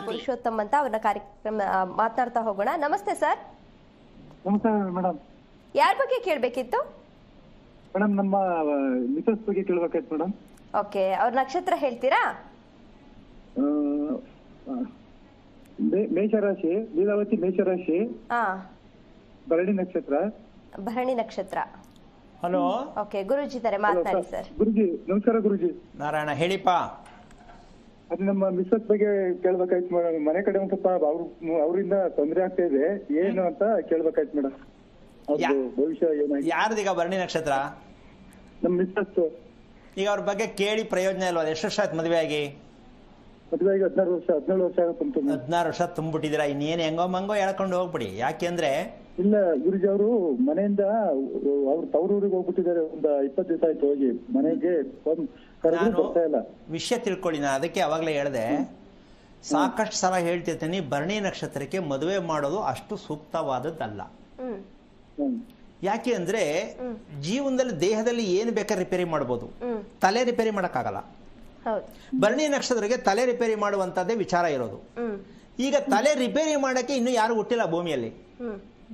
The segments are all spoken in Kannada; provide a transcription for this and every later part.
ಪುರುಷೋತ್ತಮ್ ಅಂತ ಅವ್ರನ್ನ ಕಾರ್ಯಕ್ರಮ ಮಾತನಾಡ್ತಾ ಹೋಗೋಣ. ನಮಸ್ತೆ ಸರ್. ನಮಸ್ತೆ ಮೇಡಮ್. ಯಾರ ಬಗ್ಗೆ ಕೇಳಬೇಕಿತ್ತು? ಮೇಡಮ್ ನಮ್ಮ ಮಿಸಸ್ ಬಗ್ಗೆ ಕೇಳಬೇಕಾಯ್ತು ಮೇಡಮ್. ಓಕೆ, ಅವ್ರ ನಕ್ಷತ್ರ ಹೇಳ್ತೀರಾ? ಮೇಷರಾಶಿ, ಲೀಲಾವತಿ ಮೇಷರಾಶಿ, ಭರಣಿ ನಕ್ಷತ್ರ. ಭರಣಿ ನಕ್ಷತ್ರ. ಹಲೋ. ಓಕೆ, ಗುರುಜಿ ಇದ್ದಾರೆ, ಮಾತನಾಡಿ ಸರ್. ಗುರುಜಿ ನಮಸ್ಕಾರ. ಗುರುಜಿ ನಾರಾಯಣ ಹೇಳಿಪ್ಪ. ಅದು ನಮ್ಮ ಮಿಸಸ್ ಬಗ್ಗೆ ಕೇಳ್ಬೇಕಾಯ್ತು ಮೇಡಮ್. ಮನೆ ಕಡೆ ಒಂದ್ ಸ್ವಲ್ಪ ಅವರಿಂದ ತೊಂದರೆ ಆಗ್ತಾ ಇದೆ, ಏನು ಅಂತ ಕೇಳ್ಬೇಕಾಯ್ತು ಮೇಡಮ್. ಭವಿಷ್ಯ ಏನಾಯ್ತು? ಯಾರ್ದೀಗ ಭರಣಿ ನಕ್ಷತ್ರ? ನಮ್ಮ ಮಿಸಸ್. ಈಗ ಅವ್ರ ಬಗ್ಗೆ ಕೇಳಿ ಪ್ರಯೋಜನ ಇಲ್ವಾ? ಎಷ್ಟು ವರ್ಷ ಆಯ್ತು ಮದುವೆ ಆಗಿ? ಮದುವೆ ಆಗಿ 17 ವರ್ಷ ಆಗುತ್ತೆ. 16 ವರ್ಷ ತುಂಬಿಟ್ಟಿದ್ದೀರಾ. ಇನ್ನೇನು ಹೆಂಗೋ ಮಂಗೋ ಹೇಳ್ಕೊಂಡು ಹೋಗ್ಬಿಡಿ. ಯಾಕೆಂದ್ರೆ ಇಲ್ಲ ಗುರುಜಿ, ಅವರು ಮನೆಯಿಂದ ಅವ್ರ ತವರೂರಿಗೆ ಹೋಗ್ಬಿಟ್ಟಿದ್ದಾರೆ. ಒಂದು 20 ದಿವಸ ಆಯ್ತು ಹೋಗಿ. ಮನೆಗೆ ಬರ್ತಾ ಇಲ್ಲ. ವಿಷಯ ತಿಳ್ಕೊಳ್ಳಿ. ನಾನು ಅದಕ್ಕೆ ಅವಾಗಲೇ ಹೇಳಿದೆ, ಸಾಕಷ್ಟು ಸಲ ಹೇಳ್ತಿರ್ತೀನಿ, ಭರಣಿ ನಕ್ಷತ್ರಕ್ಕೆ ಮದುವೆ ಮಾಡೋದು ಅಷ್ಟು ಸೂಕ್ತವಾದದ್ದಲ್ಲ. ಯಾಕೆ ಅಂದ್ರೆ ಜೀವನದಲ್ಲಿ ದೇಹದಲ್ಲಿ ಏನು ಬೇಕಾದ್ರೆ ರಿಪೇರಿ ಮಾಡ್ಬೋದು, ತಲೆ ರಿಪೇರಿ ಮಾಡಕ್ಕಾಗಲ್ಲ. ಭರಣಿ ನಕ್ಷತ್ರಕ್ಕೆ ತಲೆ ರಿಪೇರಿ ಮಾಡುವಂತದ್ದೇ ವಿಚಾರ ಇರೋದು. ಈಗ ತಲೆ ರಿಪೇರಿ ಮಾಡಕ್ಕೆ ಇನ್ನು ಯಾರು ಹುಟ್ಟಿಲ್ಲ ಭೂಮಿಯಲ್ಲಿ,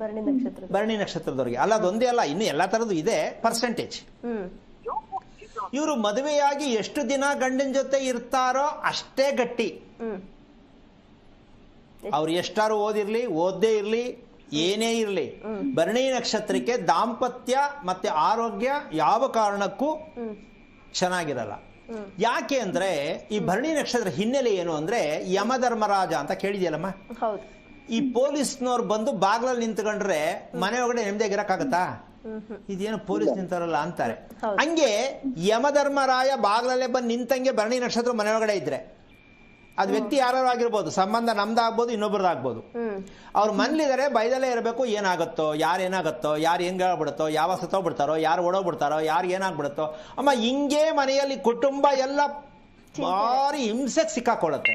ಭರಣಿ ನಕ್ಷತ್ರದವ್ರಿಗೆ. ಅಲ್ಲ, ಅದೊಂದೇ ಅಲ್ಲ, ಇನ್ನು ಎಲ್ಲಾ ತರದ್ದು ಇದೆ ಪರ್ಸೆಂಟೇಜ್. ಇವರು ಮದುವೆಯಾಗಿ ಎಷ್ಟು ದಿನ ಗಂಡನ ಜೊತೆ ಇರ್ತಾರೋ ಅಷ್ಟೇ ಗಟ್ಟಿ. ಅವ್ರು ಎಷ್ಟಾರು ಓದಿರ್ಲಿ, ಓದ್ದೇ ಇರ್ಲಿ, ಏನೇ ಇರ್ಲಿ, ಭರಣಿ ನಕ್ಷತ್ರಕ್ಕೆ ದಾಂಪತ್ಯ ಮತ್ತೆ ಆರೋಗ್ಯ ಯಾವ ಕಾರಣಕ್ಕೂ ಚೆನ್ನಾಗಿರಲ್ಲ. ಯಾಕೆ ಅಂದ್ರೆ ಈ ಭರಣಿ ನಕ್ಷತ್ರ ಹಿನ್ನೆಲೆ ಏನು ಅಂದ್ರೆ, ಯಮಧರ್ಮರಾಜ ಅಂತ ಕೇಳಿದ್ಯಲ್ಲಮ್ಮ. ಈ ಪೊಲೀಸ್ನವ್ರು ಬಂದು ಬಾಗ್ಲಲ್ಲಿ ನಿಂತ್ಕೊಂಡ್ರೆ ಮನೆ ಒಳಗಡೆ ನೆಮ್ಮದಿಯಾಗಿರಕ್ಕಾಗತ್ತಾ? ಇದೇನು ಪೊಲೀಸ್ ನಿಂತಾರಲ್ಲ ಅಂತಾರೆ. ಹಂಗೆ ಯಮಧರ್ಮರಾಯ ಬಾಗ್ಲಲ್ಲೇ ಬಂದು ನಿಂತಂಗೆ ಭರಣಿ ನಕ್ಷತ್ರ ಮನೆ ಒಳಗಡೆ ಇದ್ರೆ, ಅದು ವ್ಯಕ್ತಿ ಯಾರು ಆಗಿರ್ಬೋದು, ಸಂಬಂಧ ನಮ್ದಾಗ್ಬೋದು, ಇನ್ನೊಬ್ರದ್ದಾಗ್ಬೋದು. ಅವ್ರು ಮನೇಲಿದ್ದಾರೆ, ಬೈದಲ್ಲೇ ಇರಬೇಕು. ಏನಾಗುತ್ತೋ, ಯಾರೇನಾಗುತ್ತೋ, ಯಾರು ಹೆಂಗಾಗ್ಬಿಡುತ್ತೋ, ಯಾವ ಸತ್ತೋಗ್ಬಿಡ್ತಾರೋ, ಯಾರು ಓಡೋಗ್ಬಿಡ್ತಾರೋ, ಯಾರು ಏನಾಗ್ಬಿಡುತ್ತೋ ಅಮ್ಮ. ಹಿಂಗೆ ಮನೆಯಲ್ಲಿ ಕುಟುಂಬ ಎಲ್ಲ ಭಾರಿ ಹಿಂಸೆಗೆ ಸಿಕ್ಕಾಕೊಳ್ಳುತ್ತೆ.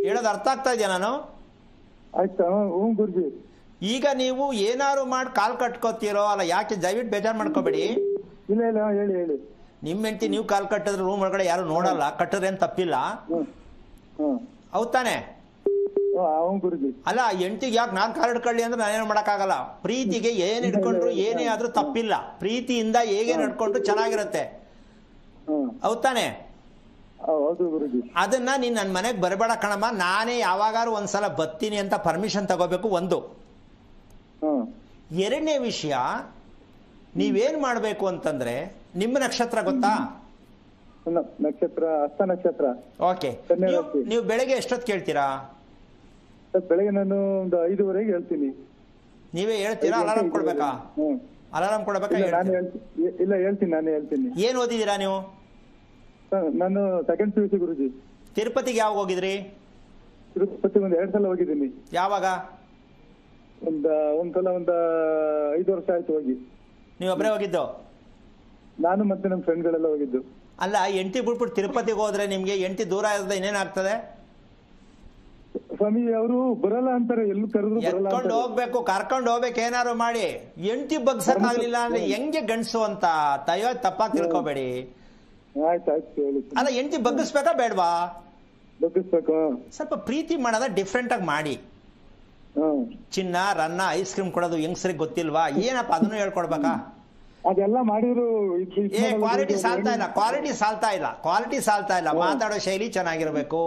ಹೇಳೋದು ಅರ್ಥ ಆಗ್ತಾ ಇದೆಯಾ ನಾನು? ಈಗ ನೀವು ಏನಾರು ಮಾಡಿ ಕಾಲ್ ಕಟ್ಕೋತೀರೋ ಅಲ್ಲ, ಯಾಕೆ ದಯವಿಟ್ಟು ಬೇಜಾರು ಮಾಡ್ಕೋಬೇಡಿ. ಹೇಳಿ. ನಿಮ್ಮ ಹೆಂಡತಿ ನೀವು ಕಾಲ್ ಕಟ್ಟಿದ್ರೆ ರೂಮ್ ಒಳಗಡೆ ಯಾರು ನೋಡಲ್ಲ, ಕಟ್ಟಿದ್ರೆ ಏನ್ ತಪ್ಪಿಲ್ಲ. ಹೌದಾನೆ? ಅಲ್ಲ, ಹೆಂಡತಿಗೆ ಯಾಕೆ ನಾನ್ ಕಾಲ್ ಹಿಡ್ಕೊಳ್ಳಿ ಅಂದ್ರೆ ನಾನೇನು ಮಾಡಕ್ಕಾಗಲ್ಲ. ಪ್ರೀತಿಗೆ ಏನ್ ಹಿಡ್ಕೊಂಡ್ರು ಏನೇ ಆದ್ರೂ ತಪ್ಪಿಲ್ಲ. ಪ್ರೀತಿಯಿಂದ ಹೇಗೆ ನಡ್ಕೊಂಡ್ರು ಚೆನ್ನಾಗಿರುತ್ತೆ. ಹೌದಾನೆ? ಅದನ್ನ ನೀನ್ ನನ್ನ ಮನೆಗೆ ಬರಬೇಡ ಕಣಮ್ಮ, ನಾನೇ ಯಾವಾಗಾರು ಒಂದ್ಸಲ ಬರ್ತೀನಿ ಅಂತ ಪರ್ಮಿಷನ್ ತಗೋಬೇಕು. ಒಂದು. ಎರಡನೇ ವಿಷಯ, ನೀವೇನ್ ಮಾಡ್ಬೇಕು ಅಂತಂದ್ರೆ, ನಿಮ್ಮ ನಕ್ಷತ್ರ ಗೊತ್ತಾ? ನಕ್ಷತ್ರ ಹಸ್ತ ನಕ್ಷತ್ರ. ಓಕೆ. ನೀವು ಬೆಳಗ್ಗೆ ಎಷ್ಟೊತ್ತು ಕೇಳ್ತೀರಾ? ಬೆಳಗ್ಗೆ ನಾನು ಒಂದು 5:30 ಹೇಳ್ತೀನಿ. ನೀವೇ ಹೇಳ್ತೀರಾ? ಅಲಾರಾಮ್ ಕೊಡ್ಬೇಕಾ? ಅಲಾರಾಮ್ ಕೊಡ್ಬೇಕಾ? ಇಲ್ಲ, ನಾನೇ ಹೇಳ್ತೀನಿ. ಏನ್ ಓದಿದೀರಾ ನೀವು? ನಾನು ಸೆಕೆಂಡ್ PUC ಗುರುಜಿ. ತಿರುಪತಿಗೆ ಯಾವಾಗ ಹೋಗಿದ್ರಿ? ತಿರುಪತಿ 2 ಸಲ ಹೋಗಿದ್ದೀನಿ. ಯಾವಾಗ? ಒಂದ್ಸಲ 5 ವರ್ಷ ಆಯ್ತು ಹೋಗಿ. ನೀವು ಒಬ್ಬರೇ ಹೋಗಿದ್ದು? ನಾನು ಮತ್ತೆ ನಮ್ಮ ಫ್ರೆಂಡ್ಗಳೆಲ್ಲ ಹೋಗಿದ್ದು. ಅಲ್ಲ, ಎಂಟಿ ಬಿಟ್ಬಿಟ್ಟು ತಿರುಪತಿಗೆ ಹೋದ್ರೆ ನಿಮ್ಗೆ ಎಂಟಿ ದೂರ ಇರೋದ ಇನ್ನೇನಾಗ್ತದೆ? ಸ್ವಾಮಿ ಅವರು ಬರಲ್ಲ ಅಂತಾರೆ, ಎಲ್ಲೂ ಕರೆದ್ರು ಬರಲ್ಲ. ಕರ್ಕೊಂಡು ಹೋಗ್ಬೇಕು ಏನಾರು ಮಾಡಿ. ಎಂಟಿ ಬಗ್ಸಕ್ ಆಗ್ಲಿಲ್ಲ ಅಂದ್ರೆ ಹೆಂಗೆ ಗಂಡ್ಸು ಅಂತ ತಪ್ಪಾಗಿ ತಿಳ್ಕೊಬೇಡಿ. ಆಯ್ತು ಹೇಳಿ. ಅಲ್ಲ, ಎಂಟಿ ಬಗ್ಗಿಸ್ಬೇಕಾ ಬೇಡವಾ? ಬಗ್ಗಿಸ್ಬೇಕು. ಸ್ವಲ್ಪ ಪ್ರೀತಿ ಮಾಡೋದ ಡಿಫ್ರೆಂಟ್ ಆಗಿ ಮಾಡಿ. ಚಿನ್ನ, ರನ್ನ, ಐಸ್ ಕ್ರೀಮ್ ಕೊಡೋದು ಹೆಂಗಸ್ರಿಗೆ ಗೊತ್ತಿಲ್ವಾ? ಏನಪ್ಪ ಅದನ್ನು ಹೇಳ್ಕೊಡ್ಬೇಕಾ? ಅದೆಲ್ಲ ಮಾಡಿದ್ರು ಕ್ವಾಲಿಟಿ ಸಾಲ್ತಾ ಇಲ್ಲ. ಮಾತಾಡೋ ಶೈಲಿ ಚೆನ್ನಾಗಿರ್ಬೇಕು.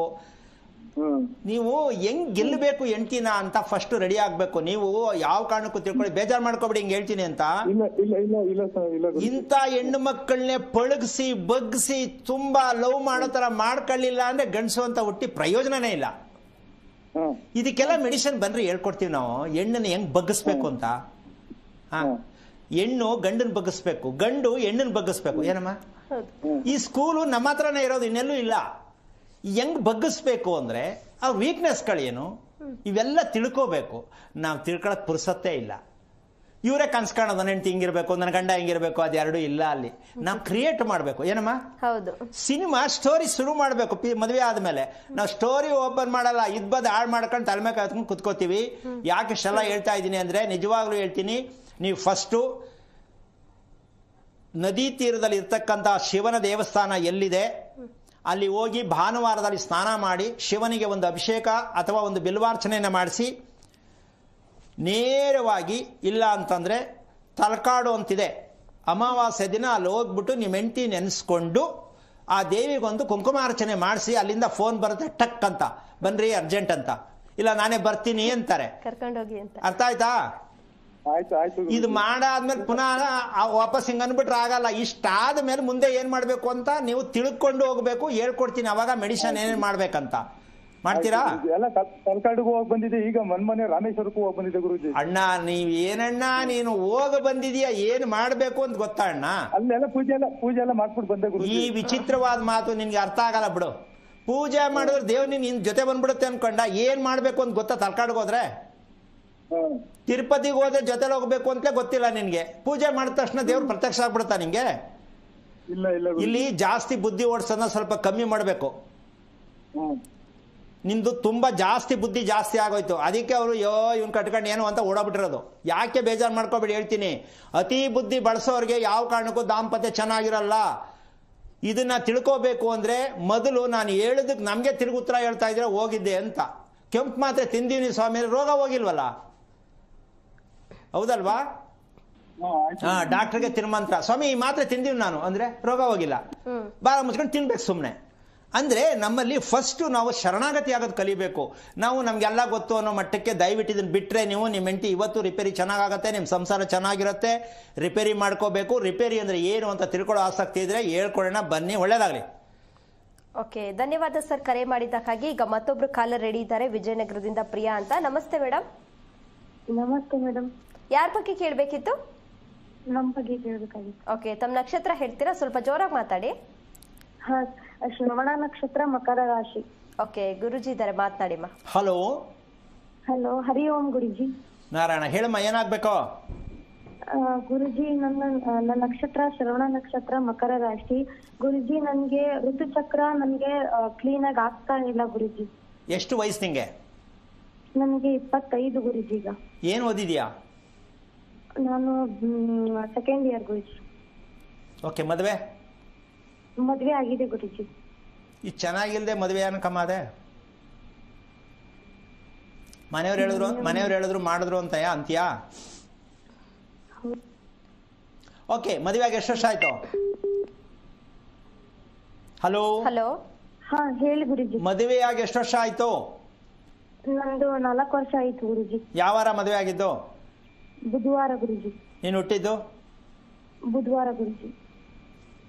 ನೀವು ಹೆಂಗ್ ಗೆಲ್ಲಬೇಕು ಹೆಂಡ್ತಿನ ಅಂತ ಫಸ್ಟ್ ರೆಡಿ ಆಗ್ಬೇಕು. ನೀವು ಯಾವ ಕಾರಣಕ್ಕೂ ತಿಳ್ಕೊಳ್ಳಿ, ಬೇಜಾರ್ ಮಾಡ್ಕೊಬಿಡಿ ಹಿಂಗ್ ಹೇಳ್ತೀನಿ ಅಂತ. ಇಂಥ ಹೆಣ್ಣು ಮಕ್ಕಳನ್ನೇ ಪಳಗಿಸಿ ಬಗ್ಗಿಸಿ ತುಂಬಾ ಲವ್ ಮಾಡೋ ತರ ಮಾಡ್ಕೊಳ್ಳಿಲ್ಲ ಅಂದ್ರೆ ಗಂಡಸು ಅಂತ ಹುಟ್ಟಿ ಪ್ರಯೋಜನನೇ ಇಲ್ಲ. ಇದಕ್ಕೆಲ್ಲ ಮೆಡಿಸಿನ್ ಬನ್ರಿ ಹೇಳ್ಕೊಡ್ತೀವಿ ನಾವು. ಹೆಣ್ಣನ್ನ ಹೆಂಗ್ ಬಗ್ಗಿಸ್ಬೇಕು ಅಂತ. ಹೆಣ್ಣು ಗಂಡನ್ ಬಗ್ಗಿಸ್ಬೇಕು, ಗಂಡು ಹೆಣ್ಣನ್ ಬಗ್ಗಿಸ್ಬೇಕು. ಏನಮ್ಮ, ಈ ಸ್ಕೂಲು ನಮ್ಮ ಹತ್ರನೇ ಇರೋದು, ಇನ್ನೆಲ್ಲೂ ಇಲ್ಲ. ಹೆಂಗ್ ಬಗ್ಗಿಸ್ಬೇಕು ಅಂದ್ರೆ ಆ ವೀಕ್ನೆಸ್ಗಳೇನು ಇವೆಲ್ಲ ತಿಳ್ಕೋಬೇಕು. ನಾವು ತಿಳ್ಕೊಳಕ್ ಪುರ್ಸತ್ತೇ ಇಲ್ಲ. ಇವರೇ ಕನ್ಸ್ ಕಾಣೋದು, ನನ್ನ ಹೆಂಡತಿ ಹಿಂಗಿರ್ಬೇಕು, ನನ್ನ ಗಂಡ ಹಿಂಗಿರ್ಬೇಕು, ಅದೆರಡು ಇಲ್ಲ ಅಲ್ಲಿ. ನಾವು ಕ್ರಿಯೇಟ್ ಮಾಡ್ಬೇಕು. ಏನಮ್ಮ? ಹೌದು. ಸಿನಿಮಾ ಸ್ಟೋರಿ ಶುರು ಮಾಡ್ಬೇಕು. ಮದುವೆ ಆದ್ಮೇಲೆ ನಾವು ಸ್ಟೋರಿ ಓಪನ್ ಮಾಡಲ್ಲ, ಇದ್ಬದ್ ಹಾಳು ಮಾಡ್ಕೊಂಡು ತಲೆಮೆ ಕಾತ್ಕೊಂಡು ಕುತ್ಕೋತೀವಿ. ಯಾಕೆ ಇಷ್ಟೆಲ್ಲ ಹೇಳ್ತಾ ಇದ್ದೀನಿ ಅಂದ್ರೆ, ನಿಜವಾಗ್ಲೂ ಹೇಳ್ತೀನಿ, ನೀವು ಫಸ್ಟು ನದಿ ತೀರದಲ್ಲಿ ಇರ್ತಕ್ಕಂಥ ಶಿವನ ದೇವಸ್ಥಾನ ಎಲ್ಲಿದೆ ಅಲ್ಲಿ ಹೋಗಿ ಭಾನುವಾರದಲ್ಲಿ ಸ್ನಾನ ಮಾಡಿ ಶಿವನಿಗೆ ಒಂದು ಅಭಿಷೇಕ ಅಥವಾ ಒಂದು ಬಿಲ್ವಾರ್ಚನೆಯನ್ನು ಮಾಡಿಸಿ ನೇರವಾಗಿ, ಇಲ್ಲ ಅಂತಂದರೆ ತಲಕಾಡು ಅಂತಿದೆ, ಅಮಾವಾಸ್ಯೆ ದಿನ ಅಲ್ಲಿ ಹೋಗ್ಬಿಟ್ಟು ನಿಮ್ಮ ಹೆಂಡತಿ ನೆನೆಸ್ಕೊಂಡು ಆ ದೇವಿಗೊಂದು ಕುಂಕುಮಾರ್ಚನೆ ಮಾಡಿಸಿ, ಅಲ್ಲಿಂದ ಫೋನ್ ಬರುತ್ತೆ ಟಕ್ ಅಂತ, ಬನ್ರಿ ಅರ್ಜೆಂಟ್ ಅಂತ, ಇಲ್ಲ ನಾನೇ ಬರ್ತೀನಿ ಅಂತಾರೆ, ಕರ್ಕೊಂಡೋಗಿ ಅಂತ. ಅರ್ಥ ಆಯ್ತಾ? ಆಯ್ತು. ಇದು ಮಾಡಾದ್ಮೇಲೆ ಪುನಃ ವಾಪಸ್ ಹಿಂಗ ಅನ್ಬಿಟ್ರೆ ಆಗಲ್ಲ. ಇಷ್ಟಾದ ಮೇಲೆ ಮುಂದೆ ಏನ್ ಮಾಡ್ಬೇಕು ಅಂತ ನೀವು ತಿಳ್ಕೊಂಡು ಹೋಗ್ಬೇಕು. ಹೇಳ್ಕೊಡ್ತೀನಿ ಅವಾಗ ಮೆಡಿಸಿನ್ ಏನೇನ್ ಮಾಡ್ಬೇಕಂತ. ಮಾಡ್ತೀರಾ? ಎಲ್ಲ ತಲಕಾಡಿಗೂ ಹೋಗಿ ಬಂದಿದೆ, ಈಗ ಮೊನ್ನೆ ರಾಮೇಶ್ವರಕ್ಕೂ ಹೋಗಿ ಬಂದಿದೆ ಗುರುಜಿ. ಅಣ್ಣ ನೀವ್ ಏನಣ್ಣ ನೀನು ಹೋಗ ಬಂದಿದೀಯ, ಏನ್ ಮಾಡ್ಬೇಕು ಅಂತ ಗೊತ್ತಾ ಅಣ್ಣ? ಅಲ್ಲೆಲ್ಲ ಪೂಜೆ ಎಲ್ಲ ಮಾಡ್ಬಿಟ್ಟು ಬಂದೆ ಗುರುಜಿ. ಈ ವಿಚಿತ್ರವಾದ ಮಾತು ನಿನ್ಗೆ ಅರ್ಥ ಆಗಲ್ಲ ಬಿಡು. ಪೂಜೆ ಮಾಡಿದ್ರೆ ದೇವ್ರು ನಿನ್ ಜೊತೆ ಬಂದ್ಬಿಡುತ್ತೆ ಅನ್ಕೊಂಡ. ಏನ್ ಮಾಡ್ಬೇಕು ಅಂತ ಗೊತ್ತಾ? ತಲಕಾಡಿಗೆ ಹೋದ್ರೆ, ತಿರುಪತಿಗೆ ಹೋದ್ರೆ ಜೊತೆಲಿ ಹೋಗ್ಬೇಕು ಅಂತಲೇ ಗೊತ್ತಿಲ್ಲ ನಿನ್ಗೆ. ಪೂಜೆ ಮಾಡಿದ ತಕ್ಷಣ ದೇವ್ರು ಪ್ರತ್ಯಕ್ಷ ಆಗ್ಬಿಡುತ್ತಾ ನಿಂಗೆ? ಇಲ್ಲ. ಇಲ್ಲಿ ಜಾಸ್ತಿ ಬುದ್ಧಿ ಓಡಿಸೋದನ್ನ ಸ್ವಲ್ಪ ಕಮ್ಮಿ ಮಾಡಬೇಕು. ನಿಂದು ತುಂಬಾ ಜಾಸ್ತಿ ಬುದ್ಧಿ ಜಾಸ್ತಿ ಆಗೋಯ್ತು. ಅದಕ್ಕೆ ಅವರು ಇವ್ನು ಕಟ್ಕೊಂಡು ಏನು ಅಂತ ಓಡಾಬಿಟ್ಟಿರೋದು. ಯಾಕೆ ಬೇಜಾರು ಮಾಡ್ಕೋಬೇಡಿ, ಹೇಳ್ತೀನಿ. ಅತಿ ಬುದ್ಧಿ ಬಳಸೋರಿಗೆ ಯಾವ ಕಾರಣಕ್ಕೂ ದಾಂಪತ್ಯ ಚೆನ್ನಾಗಿರಲ್ಲ. ಇದನ್ನ ತಿಳ್ಕೋಬೇಕು ಅಂದ್ರೆ ಮೊದಲು ನಾನು ಹೇಳಿದಕ್ಕೆ ನಮಗೆ ತಿರುಗಿ ಉತ್ತರ ಹೇಳ್ತಾ ಇದ್ರೆ ಹೋಗಿದ್ದೆ ಅಂತ. ಕೆಂಪು ಮಾತ್ರೆ ತಿಂದೀನಿ ಸ್ವಾಮಿ, ರೋಗ ಹೋಗಿಲ್ವಲ್ಲ, ಹೌದಲ್ವಾ? ಡಾಕ್ಟರ್ಗೆ ತಿರುಮಂತ್ರ, ಸ್ವಾಮಿ ಈ ಮಾತ್ರೆ ತಿಂದೀವಿ ನಾನು ಅಂದ್ರೆ ರೋಗ ಹೋಗಿಲ್ಲ, ಬಾಳ ಮುಚ್ಕೊಂಡು ತಿನ್ಬೇಕು ಸುಮ್ಮನೆ. ಅಂದ್ರೆ ನಮ್ಮಲ್ಲಿ ಫಸ್ಟ್ ನಾವು ಶರಣಾಗತಿ ಆಗೋದು ಕಲಿಬೇಕು. ನಾವು ನಮ್ಗೆಲ್ಲ ಗೊತ್ತು ಅನ್ನೋ ಮಟ್ಟಕ್ಕೆ ದಯವಿಟ್ಟು ಇದನ್ನ ಬಿಟ್ರೆ ನೀವು ನಿಮ್ಮ ಹೆಂಡತಿ ಇವತ್ತು ರಿಪೇರಿ ಚೆನ್ನಾಗಾಗತ್ತೆ, ನಿಮ್ಮ ಸಂಸಾರ ಚೆನ್ನಾಗಿರುತ್ತೆ. ರಿಪೇರಿ ಮಾಡ್ಕೋಬೇಕು. ರಿಪೇರಿ ಅಂದ್ರೆ ಏನು ಅಂತ ತಿಳ್ಕೊಳ್ಳೋ ಆಸಕ್ತಿ ಇದ್ರೆ ಹೇಳ್ಕೊಳ್ಳೋಣ, ಬನ್ನಿ, ಒಳ್ಳೇದಾಗ್ಲಿ. ಓಕೆ, ಧನ್ಯವಾದ ಸರ್ ಕರೆ ಮಾಡಿದ್ದಕ್ಕಾಗಿ. ಈಗ ಮತ್ತೊಬ್ರು ಕಾಲರ್ ರೆಡಿ ಇದ್ದಾರೆ, ವಿಜಯನಗರದಿಂದ ಪ್ರಿಯಾ ಅಂತ. ನಮಸ್ತೆ ಮೇಡಮ್. ನಮಸ್ತೆ ಮೇಡಮ್. ಯಾರ ಬಗ್ಗೆ ಕೇಳಬೇಕಿತ್ತು? ನಮ್ಮ ಬಗ್ಗೆ ಕೇಳಬೇಕಾಗಿತ್ತು. ಓಕೆ, ತಮ್ಮ ನಕ್ಷತ್ರ ಹೇಳ್ತೀರಾ? ಸ್ವಲ್ಪ ಜೋರಾಗಿ ಮಾತಾಡಿ. ಹಾ, ಶ್ರವಣ ನಕ್ಷತ್ರ, ಮಕರ ರಾಶಿ. ಓಕೆ, ಗುರುಜಿ ಇದ್ದಾರೆ, ಮಾತನಾಡಿಮ್ಮ. ಹಲೋ. ಹಲೋ, ಹರಿ ಓಂ ಗುರುಜಿ. ನಾರಾಯಣ, ಹೇಳಮ್ಮ, ಏನಾಗ್ಬೇಕು? ಗುರುಜಿ, ನನ್ನ ನಕ್ಷತ್ರ ಶ್ರವಣ ನಕ್ಷತ್ರ, ಮಕರ ರಾಶಿ. ಗುರುಜಿ, ನನ್ಗೆ ಋತುಚಕ್ರ ನನ್ಗೆ ಕ್ಲೀನ್ ಆಗಿ ಆಗ್ತಾ ಇಲ್ಲ ಗುರುಜಿ. ಎಷ್ಟು ವಯಸ್ಸು ನಿಂಗೆ? ನನ್ಗೆ 25 ಗುರುಜಿ. ಈಗ ಏನು ಓದಿದ್ಯಾ? ನಾನು ಸೆಕೆಂಡ್ ಇಯರ್ ಗುರುಜಿ. ಓಕೆ, ಮದುವೆ? ಮದ್ವೆ ಆಗಿದೆ ಗುರುಜಿ. ಇದು ಚೆನ್ನಾಗಿಲ್ದೆ ಮದುವೆ ಏನಕ್ಕಮ್ಮ ಅದೇ? ಮನೆಯವ್ರು ಹೇಳಿದ್ರು ಮಾಡಿದ್ರು ಅಂತ ಅಂತ್ಯಾ? ಓಕೆ, ಮದುವೆಯಾಗಿ ಎಷ್ಟು ವರ್ಷ ಆಯ್ತು? ಹಲೋ. ಹಲೋ. ಹಾ, ಹೇಳಿ ಗುರುಜಿ. ಮದುವೆಯಾಗಿ ಎಷ್ಟು ವರ್ಷ ಆಯ್ತು? ನಂದು 4 ವರ್ಷ ಆಯ್ತು ಗುರುಜಿ. ಯಾವ ವಾರ ಮದುವೆ ಆಗಿದ್ದು? ಬುಧವಾರ ಗುರುಜಿ. ನೀನು ಹುಟ್ಟಿದ್ದು? ಬುಧವಾರ ಗುರುಜಿ.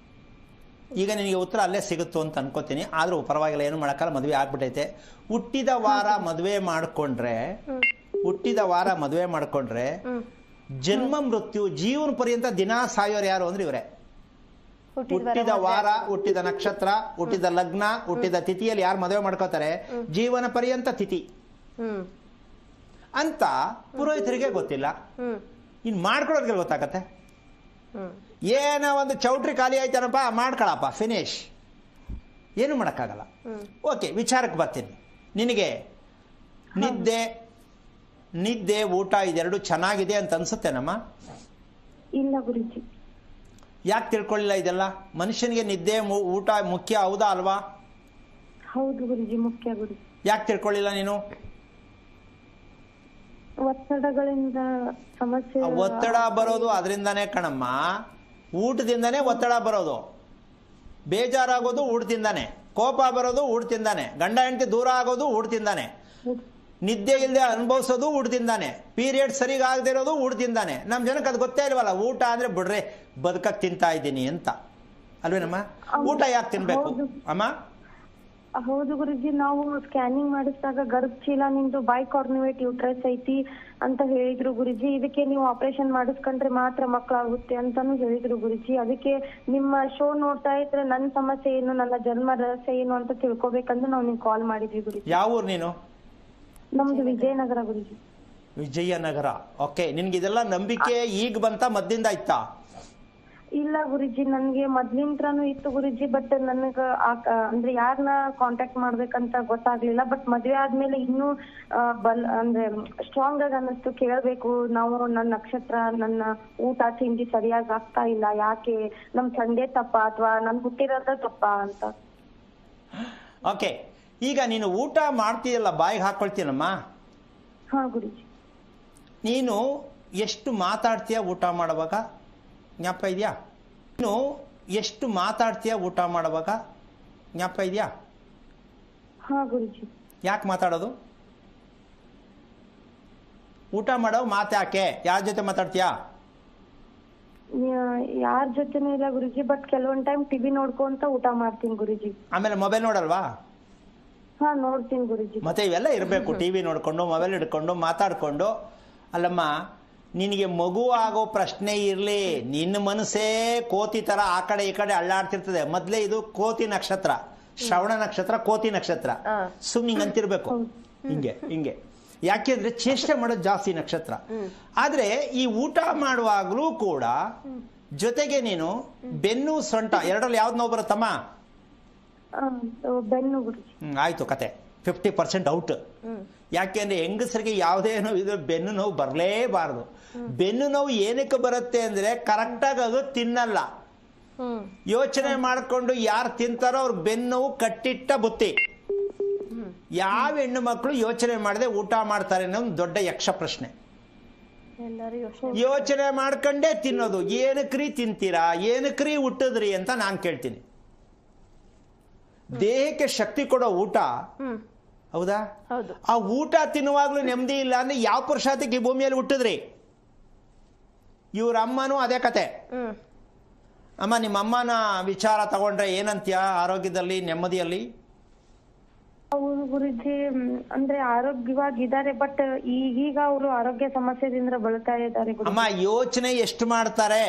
ಈಗ ನಿನಗೆ ಉತ್ತರ ಅಲ್ಲೇ ಸಿಗುತ್ತೋ ಅಂತ ಅನ್ಕೋತೀನಿ. ಆದ್ರೂ ಪರವಾಗಿಲ್ಲ, ಏನು ಮಾಡಕ್ಕಲ್ಲ, ಮದುವೆ ಆಗ್ಬಿಟ್ಟೈತೆ. ಹುಟ್ಟಿದ ವಾರ ಮದುವೆ ಮಾಡ್ಕೊಂಡ್ರೆ ಜನ್ಮ ಮೃತ್ಯು ಜೀವನ ಪರ್ಯಂತ ದಿನ ಸಾಯೋರು ಯಾರು ಅಂದ್ರೆ ಇವರೇ. ಹುಟ್ಟಿದ ವಾರ, ಹುಟ್ಟಿದ ನಕ್ಷತ್ರ, ಹುಟ್ಟಿದ ಲಗ್ನ, ಹುಟ್ಟಿದ ತಿಥಿಯಲ್ಲಿ ಯಾರು ಮದುವೆ ಮಾಡ್ಕೋತಾರೆ ಜೀವನ ಪರ್ಯಂತ ತಿಥಿ ಅಂತ ಪುರೋಹಿತರಿಗೆ ಗೊತ್ತಿಲ್ಲ. ಇನ್ ಮಾಡ್ಕೊಳ್ಳೋರ್ಗೆ ಗೊತ್ತಾಗತ್ತೆ. ಏನೋ ಒಂದು ಚೌಟ್ರಿ ಖಾಲಿ ಆಯ್ತಾನಪ್ಪ, ಮಾಡ್ಕೊಳಪ್ಪ, ಫಿನಿಶ್, ಏನು ಮಾಡೋಕ್ಕಾಗಲ್ಲ. ಓಕೆ, ವಿಚಾರಕ್ಕೆ ಬರ್ತೀನಿ. ನಿನಗೆ ನಿದ್ದೆ ಊಟ ಇದೆರಡು ಚೆನ್ನಾಗಿದೆ ಅಂತ ಅನ್ಸುತ್ತೇನಮ್ಮ? ಇಲ್ಲ ಗುರುಜಿ. ಯಾಕೆ ತಿಳ್ಕೊಳ್ಳಿಲ್ಲ ಇದೆಲ್ಲ? ಮನುಷ್ಯನಿಗೆ ನಿದ್ದೆ ಊಟ ಮುಖ್ಯ, ಹೌದಾ ಅಲ್ವಾ? ಹೌದು ಗುರುಜಿ, ಮುಖ್ಯ ಗುರುಜಿ. ಯಾಕೆ ತಿಳ್ಕೊಳ್ಳಿಲ್ಲ ನೀನು? ಒತ್ತಡಗಳಿಂದ ಸಮಸ್ಯೆ. ಒತ್ತಡ ಬರೋದು ಅದರಿಂದಾನೇ ಕಣಮ್ಮ. ಊಟದಿಂದಾನೇ ಒತ್ತಡ ಬರೋದು. ಬೇಜಾರಾಗೋದು ಊಟದಿಂದಾನೆ, ಕೋಪ ಬರೋದು ಊಟದಿಂದಾನೆ, ಗಂಡ ಹೆಂಡತಿ ದೂರ ಆಗೋದು ಊಟದಿಂದಾನೆ, ನಿದ್ದೆ ಇಲ್ಲದೆ ಅನುಭವಿಸೋದು ಊಟದಿಂದಾನೆ, ಪೀರಿಯಡ್ ಸರಿಗಾಗದೇ ಇರೋದು ಊಟದಿಂದಾನೆ. ನಮ್ಮ ಜನಕ್ಕೆ ಅದು ಗೊತ್ತೇ ಇಲ್ವಲ್ಲ. ಊಟ ಅಂದ್ರೆ ಬಿಡ್ರೆ ಬದುಕಕ್ಕೆ ತಿಂತಾ ಇದ್ದೀನಿ ಅಂತ ಅಲ್ವೇನಮ್ಮ? ಊಟ ಯಾಕೆ ತಿನ್ಬೇಕು ಅಮ್ಮ? ಹೌದು ಗುರುಜಿ, ನಾವು ಸ್ಕ್ಯಾನಿಂಗ್ ಮಾಡಿಸಿದಾಗ ಗರ್ಭ ಚೀಲ ನಿಂದು ಬೈಕಾರ್ನಿವೇಟ್ ಯೂಟ್ರಸ್ ಐತಿ ಅಂತ ಹೇಳಿದ್ರು ಗುರುಜಿ. ಇದಕ್ಕೆ ನೀವು ಆಪರೇಷನ್ ಮಾಡಿಸ್ಕೊಂಡ್ರೆ ಮಾತ್ರ ಮಕ್ಕಳಾಗುತ್ತೆ ಅಂತಾನು ಹೇಳಿದ್ರು ಗುರುಜಿ. ಅದಕ್ಕೆ ನಿಮ್ಮ ಶೋ ನೋಡ್ತಾ ಇದ್ರೆ ನನ್ನ ಸಮಸ್ಯೆ ಏನು, ನನ್ನ ಜನ್ಮ ರಹಸ್ಯ ಏನು ಅಂತ ತಿಳ್ಕೊಬೇಕಂದ್ರೆ ನಾವು ನಿಮ್ಗೆ ಕಾಲ್ ಮಾಡಿದ್ವಿ ಗುರುಜಿ. ಯಾವ ಊರು ನೀನು? ನಮ್ದು ವಿಜಯನಗರ ಗುರುಜಿ. ವಿಜಯನಗರ. ಓಕೆ, ನಿನ್ಗೆ ಇದೆಲ್ಲ ನಂಬಿಕೆ ಈಗ ಬಂತ ಮದ್ದಿಂದ ಇತ್ತಾ? ಇಲ್ಲ ಗುರುಜಿ, ನನ್ಗೆ ಮೊದ್ಲಿಂತ್ರನು ಇತ್ತು ಗುರುಜಿ. ಬಟ್ ನನಗ ಅಂದ್ರೆ ಯಾರನ್ನ ಕಾಂಟ್ಯಾಕ್ಟ್ ಮಾಡ್ಬೇಕಂತ ಗೊತ್ತಾಗ್ಲಿಲ್ಲ. ಬಟ್ ಮದ್ವೆ ಆದ್ಮೇಲೆ ಇನ್ನೂ ಅಂದ್ರೆ ಸ್ಟ್ರಾಂಗ್ ಆಗಿ ಅನ್ನಿಸ್ತು. ಕೇಳ್ಬೇಕು ನಾವು, ನನ್ನ ನಕ್ಷತ್ರ, ನನ್ನ ಊಟ ತಿಂಡಿ ಸರಿಯಾಗಿ ಆಗ್ತಾ ಇಲ್ಲ, ಯಾಕೆ ನಮ್ ತಂದೆ ತಪ್ಪ ಅಥವಾ ನನ್ ಹುಟ್ಟಿರೋದ ತಪ್ಪ ಅಂತ. ಓಕೆ, ಈಗ ನೀನು ಊಟ ಮಾಡ್ತೀಯಲ್ಲ, ಬಾಯಿಗೆ ಹಾಕೊಳ್ತೀನಮ್ಮ. ಹಾ ಗುರುಜಿ. ನೀನು ಎಷ್ಟು ಮಾತಾಡ್ತೀಯ ಊಟ ಮಾಡುವಾಗ? ಜ್ಞಾಪಕ ಇದೆಯಾ? ನೀನು ಎಷ್ಟು ಮಾತಾಡ್ತೀಯ ಊಟ ಮಾಡುವಾಗ? ಜ್ಞಾಪಕ ಇದೆಯಾ? ಹಾ ಗುರುಜಿ. ಯಾಕೆ ಮಾತಾಡೋದು? ಊಟ ಮಾಡೋ ಮಾತು ಯಾಕೆ? ಯಾರ ಜೊತೆ ಮಾತಾಡ್ತೀಯಾ? ಯಾರ ಜೊತೆನೂ ಇಲ್ಲ ಗುರುಜಿ, ಬಟ್ ಕೆಲವೊಂದ್ ಟೈಮ್ ಟಿವಿ ನೋಡ್ಕೊಂತ ಊಟ ಮಾಡ್ತೀನಿ ಗುರುಜಿ. ಆಮೇಲೆ ಮೊಬೈಲ್ ನೋಡಲ್ವಾ? ಹಾ ನೋಡ್ತೀನಿ ಗುರುಜಿ. ಮತ್ತೆ ಇವೆಲ್ಲ ಇರಬೇಕು, ಟಿವಿ ನೋಡ್ಕೊಂಡು ಮೊಬೈಲ್ ಹಿಡ್ಕೊಂಡು ಮಾತಾಡ್ಕೊಂಡು. ಅಲ್ಲಮ್ಮ, ನಿನಗೆ ಮಗು ಆಗೋ ಪ್ರಶ್ನೆ ಇರಲಿ, ನಿನ್ನ ಮನಸ್ಸೇ ಕೋತಿ ತರ ಆ ಕಡೆ ಈ ಕಡೆ ಅಳ್ಳಾಡ್ತಿರ್ತದೆ. ಮೊದ್ಲೇ ಇದು ಕೋತಿ ನಕ್ಷತ್ರ, ಶ್ರವಣ ನಕ್ಷತ್ರ, ಕೋತಿ ನಕ್ಷತ್ರ. ಸುಮ್ಮನೆ ಹಿಂಗೆ ಅಂತಿರ್ಬೇಕು, ಹಿಂಗೆ ಹಿಂಗೆ. ಯಾಕೆಂದ್ರೆ ಚೇಷ್ಟೆ ಮಾಡೋದು ಜಾಸ್ತಿ ನಕ್ಷತ್ರ. ಆದ್ರೆ ಈ ಊಟ ಮಾಡುವಾಗಲೂ ಕೂಡ ಜೊತೆಗೆ ನೀನು ಬೆನ್ನು ಸೊಂಟ ಎರಡರಲ್ಲಿ ಯಾವ್ದು ನೋವು ಬರುತ್ತಮ್ಮ? ಬೆನ್ನು ಗುರುಜಿ. ಆಯ್ತು, ಕತೆ 50% ಔಟ್. ಯಾಕೆಂದ್ರೆ ಹೆಂಗಸರಿಗೆ ಯಾವುದೇ ನೋವು ಇದ್ರೆ ಬೆನ್ನು ನೋವು ಬರಲೇಬಾರದು. ಬೆನ್ನು ನೋವು ಏನಕ್ಕೆ ಬರುತ್ತೆ ಅಂದ್ರೆ ಕರೆಕ್ಟಾಗಿ ಅದು ತಿನ್ನಲ್ಲ. ಯೋಚನೆ ಮಾಡಿಕೊಂಡು ಯಾರು ತಿಂತಾರೋ ಅವ್ರ ಬೆನ್ನು ನೋವು ಕಟ್ಟಿಟ್ಟ ಬುತ್ತಿ. ಯಾವ ಹೆಣ್ಣು ಮಕ್ಕಳು ಯೋಚನೆ ಮಾಡದೆ ಊಟ ಮಾಡ್ತಾರೆ ಅನ್ನೋ ಒಂದು ದೊಡ್ಡ ಯಕ್ಷ ಪ್ರಶ್ನೆ. ಯೋಚನೆ ಮಾಡ್ಕೊಂಡೇ ತಿನ್ನೋದು. ಏನಕ್ರಿ ತಿಂತೀರಾ, ಏನಕ್ರಿ ಹುಟ್ಟಿದ್ರಿ ಅಂತ ನಾನು ಕೇಳ್ತೀನಿ. ದೇಹಕ್ಕೆ ಶಕ್ತಿ ಕೊಡೋ ಊಟ, ಹೌದಾ? ಆ ಊಟ ತಿನ್ನುವಾಗ್ಲೂ ನೆಮ್ಮದಿ ಇಲ್ಲ ಅಂದ್ರೆ ಯಾವ ಪುರುಷಾರ್ಥಕ್ಕೆ ಈ ಭೂಮಿಯಲ್ಲಿ ಹುಟ್ಟಿದ್ರಿ? ಇವ್ರ ಅಮ್ಮನೂ ಅದೇ ಕತೆ. ಅಮ್ಮ, ನಿಮ್ಮ ಅಮ್ಮನ ವಿಚಾರ ತಗೊಂಡ್ರೆ ಏನಂತೀಯ? ಆರೋಗ್ಯದಲ್ಲಿ, ನೆಮ್ಮದಿಯಲ್ಲಿ? ಹೌದು ಗುರುಜಿ, ಅಂದ್ರೆ ಆರೋಗ್ಯವಾಗಿದ್ದಾರೆ, ಬಟ್ ಈಗೀಗ ಅವರು ಆರೋಗ್ಯ ಸಮಸ್ಯೆದಿಂದ ಬಳಲ್ತಾ ಇದ್ದಾರೆ. ಅಮ್ಮ, ಯೋಚನೆ ಎಷ್ಟು ಮಾಡ್ತಾರೆ?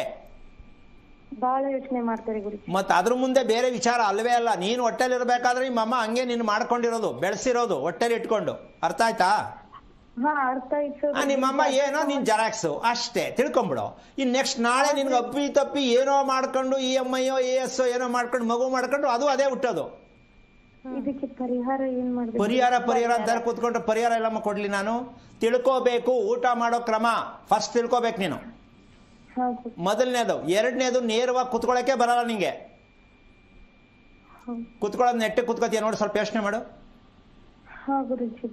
ಬಹಳ ಯೋಚನೆ ಮಾಡ್ತಾರೆ ಗುರುಜಿ. ಮತ್ ಅದ್ರ ಮುಂದೆ ಬೇರೆ ವಿಚಾರ ಅಲ್ವೇ ಅಲ್ಲ. ನೀನು ಹೊಟ್ಟೆಲಿ ಇರ್ಬೇಕಾದ್ರೆ ನಿಮ್ಮ ಅಮ್ಮ ಹಂಗೆ ನೀನು ಮಾಡ್ಕೊಂಡಿರೋದು, ಬೆಳೆಸಿರೋದು, ಹೊಟ್ಟೆಲಿ ಇಟ್ಕೊಂಡು. ಅರ್ಥ ಆಯ್ತಾ? ಹಾ ಅರ್ಥ ಆಯ್ತು. ನಿಮ್ಮಮ್ಮ ಏನೋ ನೀನ್ ಜೆರಾಕ್ಸು ಅಷ್ಟೇ ತಿಳ್ಕೊಂಬಿಡು. ಇನ್ ನೆಕ್ಸ್ಟ್ ನಾಳೆ ನಿನ್ಗೆ ಅಪ್ಪಿ ತಪ್ಪಿ ಏನೋ ಮಾಡ್ಕೊಂಡು EMI AS ಏನೋ ಮಾಡ್ಕೊಂಡು ಮಗು ಮಾಡ್ಕೊಂಡು ಅದು ಅದೇ ಹುಟ್ಟೋದು. ಇದಕ್ಕೆ ಪರಿಹಾರ ಏನ್ ಮಾಡ್ಬೇಕು? ಪರಿಹಾರ ಅಂತ ಕೂತ್ಕೊಂಡ್ರೆ ಪರಿಹಾರ ಎಲ್ಲಮ್ಮ ಕೊಡ್ಲಿ ನಾನು? ತಿಳ್ಕೋಬೇಕು. ಊಟ ಮಾಡೋ ಕ್ರಮ ಫಸ್ಟ್ ತಿಳ್ಕೋಬೇಕು ನೀನು. ಮೊದಲನೇದು. ಎರಡನೇದು, ನೇರವಾಗಿ ಕುತ್ಕೊಳ್ಳೋಕೆ ಬರಲ್ಲ ನಿಂಗೆ. ಕುತ್ಕೊಳ್ಳೋದು ನೆಟ್ಟೆ ಕುತ್ಕೋತೀಯ ನೋಡಿ, ಸ್ವಲ್ಪ ಯೋಚನೆ ಮಾಡು.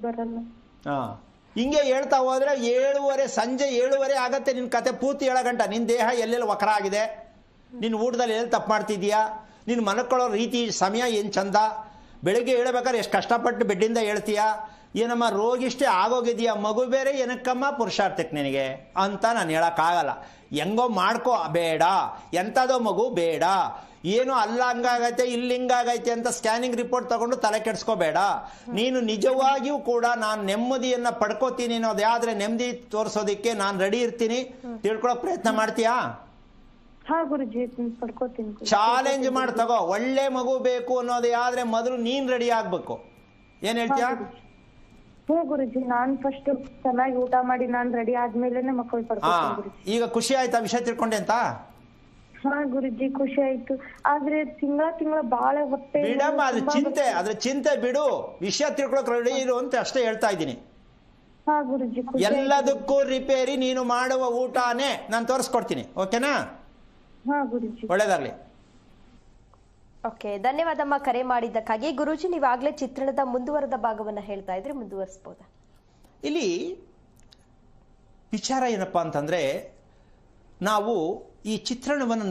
ಬರಲ್ಲ. ಹಿಂಗೆ ಹೇಳ್ತಾ ಹೋದ್ರೆ 7:30 ಸಂಜೆ 7:30 ಆಗತ್ತೆ ನಿನ್ ಕತೆ ಪೂರ್ತಿ ಹೇಳೋ ಗಂಟ. ನಿನ್ ದೇಹ ಎಲ್ಲೆಲ್ಲಿ ವಕ್ರ ಆಗಿದೆ, ನಿನ್ ಊಟದಲ್ಲಿ ಎಲ್ಲಿ ತಪ್ಪು ಮಾಡ್ತಿದ್ಯಾ, ನಿನ್ ಮಲ್ಕೊಳ್ಳೋ ರೀತಿ ಸಮಯ ಏನ್ ಚಂದ, ಬೆಳಿಗ್ಗೆ ಹೇಳ್ಬೇಕಾದ್ರೆ ಎಷ್ಟು ಕಷ್ಟಪಟ್ಟು ಬೆಡ್ಡಿಂದ ಹೇಳ್ತೀಯಾ, ಏನಮ್ಮ ರೋಗಿಷ್ಟೇ ಆಗೋಗಿದೆಯಾ, ಮಗು ಬೇರೆ ಏನಕ್ಕಮ್ಮ ಪುರುಷಾರ್ಥಕ್ಕೆ ನಿನಗೆ ಅಂತ ನಾನು ಹೇಳಕ್ಕಾಗಲ್ಲ. ಹೆಂಗೋ ಮಾಡ್ಕೋ, ಬೇಡ. ಎಂಥದೋ ಮಗು ಬೇಡ. ಏನೋ ಅಲ್ಲ ಹಂಗಾಗೈತೆ ಇಲ್ಲಿ ಹಿಂಗಾಗೈತೆ ಅಂತ ಸ್ಕ್ಯಾನಿಂಗ್ ರಿಪೋರ್ಟ್ ತಗೊಂಡು ತಲೆ ಕೆಡಿಸ್ಕೋಬೇಡ. ನೀನು ನಿಜವಾಗಿಯೂ ಕೂಡ ನಾನು ನೆಮ್ಮದಿಯನ್ನ ಪಡ್ಕೋತೀನಿ ಅನ್ನೋದಾದ್ರೆ ನೆಮ್ಮದಿ ತೋರಿಸೋದಿಕ್ಕೆ ನಾನು ರೆಡಿ ಇರ್ತೀನಿ. ತಿಳ್ಕೊಳ್ಳೋ ಪ್ರಯತ್ನ ಮಾಡ್ತೀಯಾ? ಚಾಲೆಂಜ್ ಮಾಡಿ ತಗೋ. ಒಳ್ಳೆ ಮಗು ಬೇಕು ಅನ್ನೋದೇ ಆದ್ರೆ ಮೊದಲು ನೀನ್ ರೆಡಿ ಆಗ್ಬೇಕು. ಏನ್ ಹೇಳ್ತೀಯಾ? ಗುರುಜಿ, ನಾನ್ ಫಸ್ಟ್ ಚೆನ್ನಾಗಿ ಊಟ ಮಾಡಿ ನಾನ್ ರೆಡಿ ಆದ್ಮೇಲೆ ಮಕ್ಕಳು ಪಡ್ಕೊಳ್ತೀನಿ. ಈಗ ಖುಷಿ ಆಯ್ತಾ ವಿಷಯ ತಿಳ್ಕೊಂಡೆ ಅಂತ? ಹಾ ಗುರುಜಿ, ಖುಷಿ ಆಯ್ತು. ಆದ್ರೆ ತಿಂಗಳ ಬಾಳ ಹೊಟ್ಟೆ ಬಿಡಮ್ಮ, ಅದ್ರ ಚಿಂತೆ ಬಿಡು. ವಿಷಯ ತಿಳ್ಕೊಳಕ್ ರೆಡಿ ಇರು ಅಂತ ಅಷ್ಟೇ ಹೇಳ್ತಾ ಇದ್ದೀನಿ. ಹಾ ಗುರುಜಿ, ಎಲ್ಲದಕ್ಕೂ ರಿಪೇರಿ ನೀನು ಮಾಡುವ ಊಟನೇ ನಾನು ತೋರಿಸ್ಕೊಡ್ತೀನಿ. ಓಕೆನಾ? ಹಾ ಗುರುಜಿ, ಒಳ್ಳೇದಾಗ್ಲಿ. ಓಕೆ, ಧನ್ಯವಾದಮ್ಮ ಕರೆ ಮಾಡಿದ್ದಕ್ಕಾಗಿ. ಗುರೂಜಿ, ನೀವಾಗ್ಲೇ ಚಿತ್ರಣದ ಮುಂದುವರೆದ ಭಾಗವನ್ನ ಹೇಳ್ತಾ ಇದ್ರೆ ಮುಂದುವರಿಸಬಹುದಾ? ಇಲ್ಲಿ ವಿಚಾರ ಏನಪ್ಪಾ ಅಂತಂದ್ರೆ, ನಾವು ಈ ಚಿತ್ರಣವನ್ನು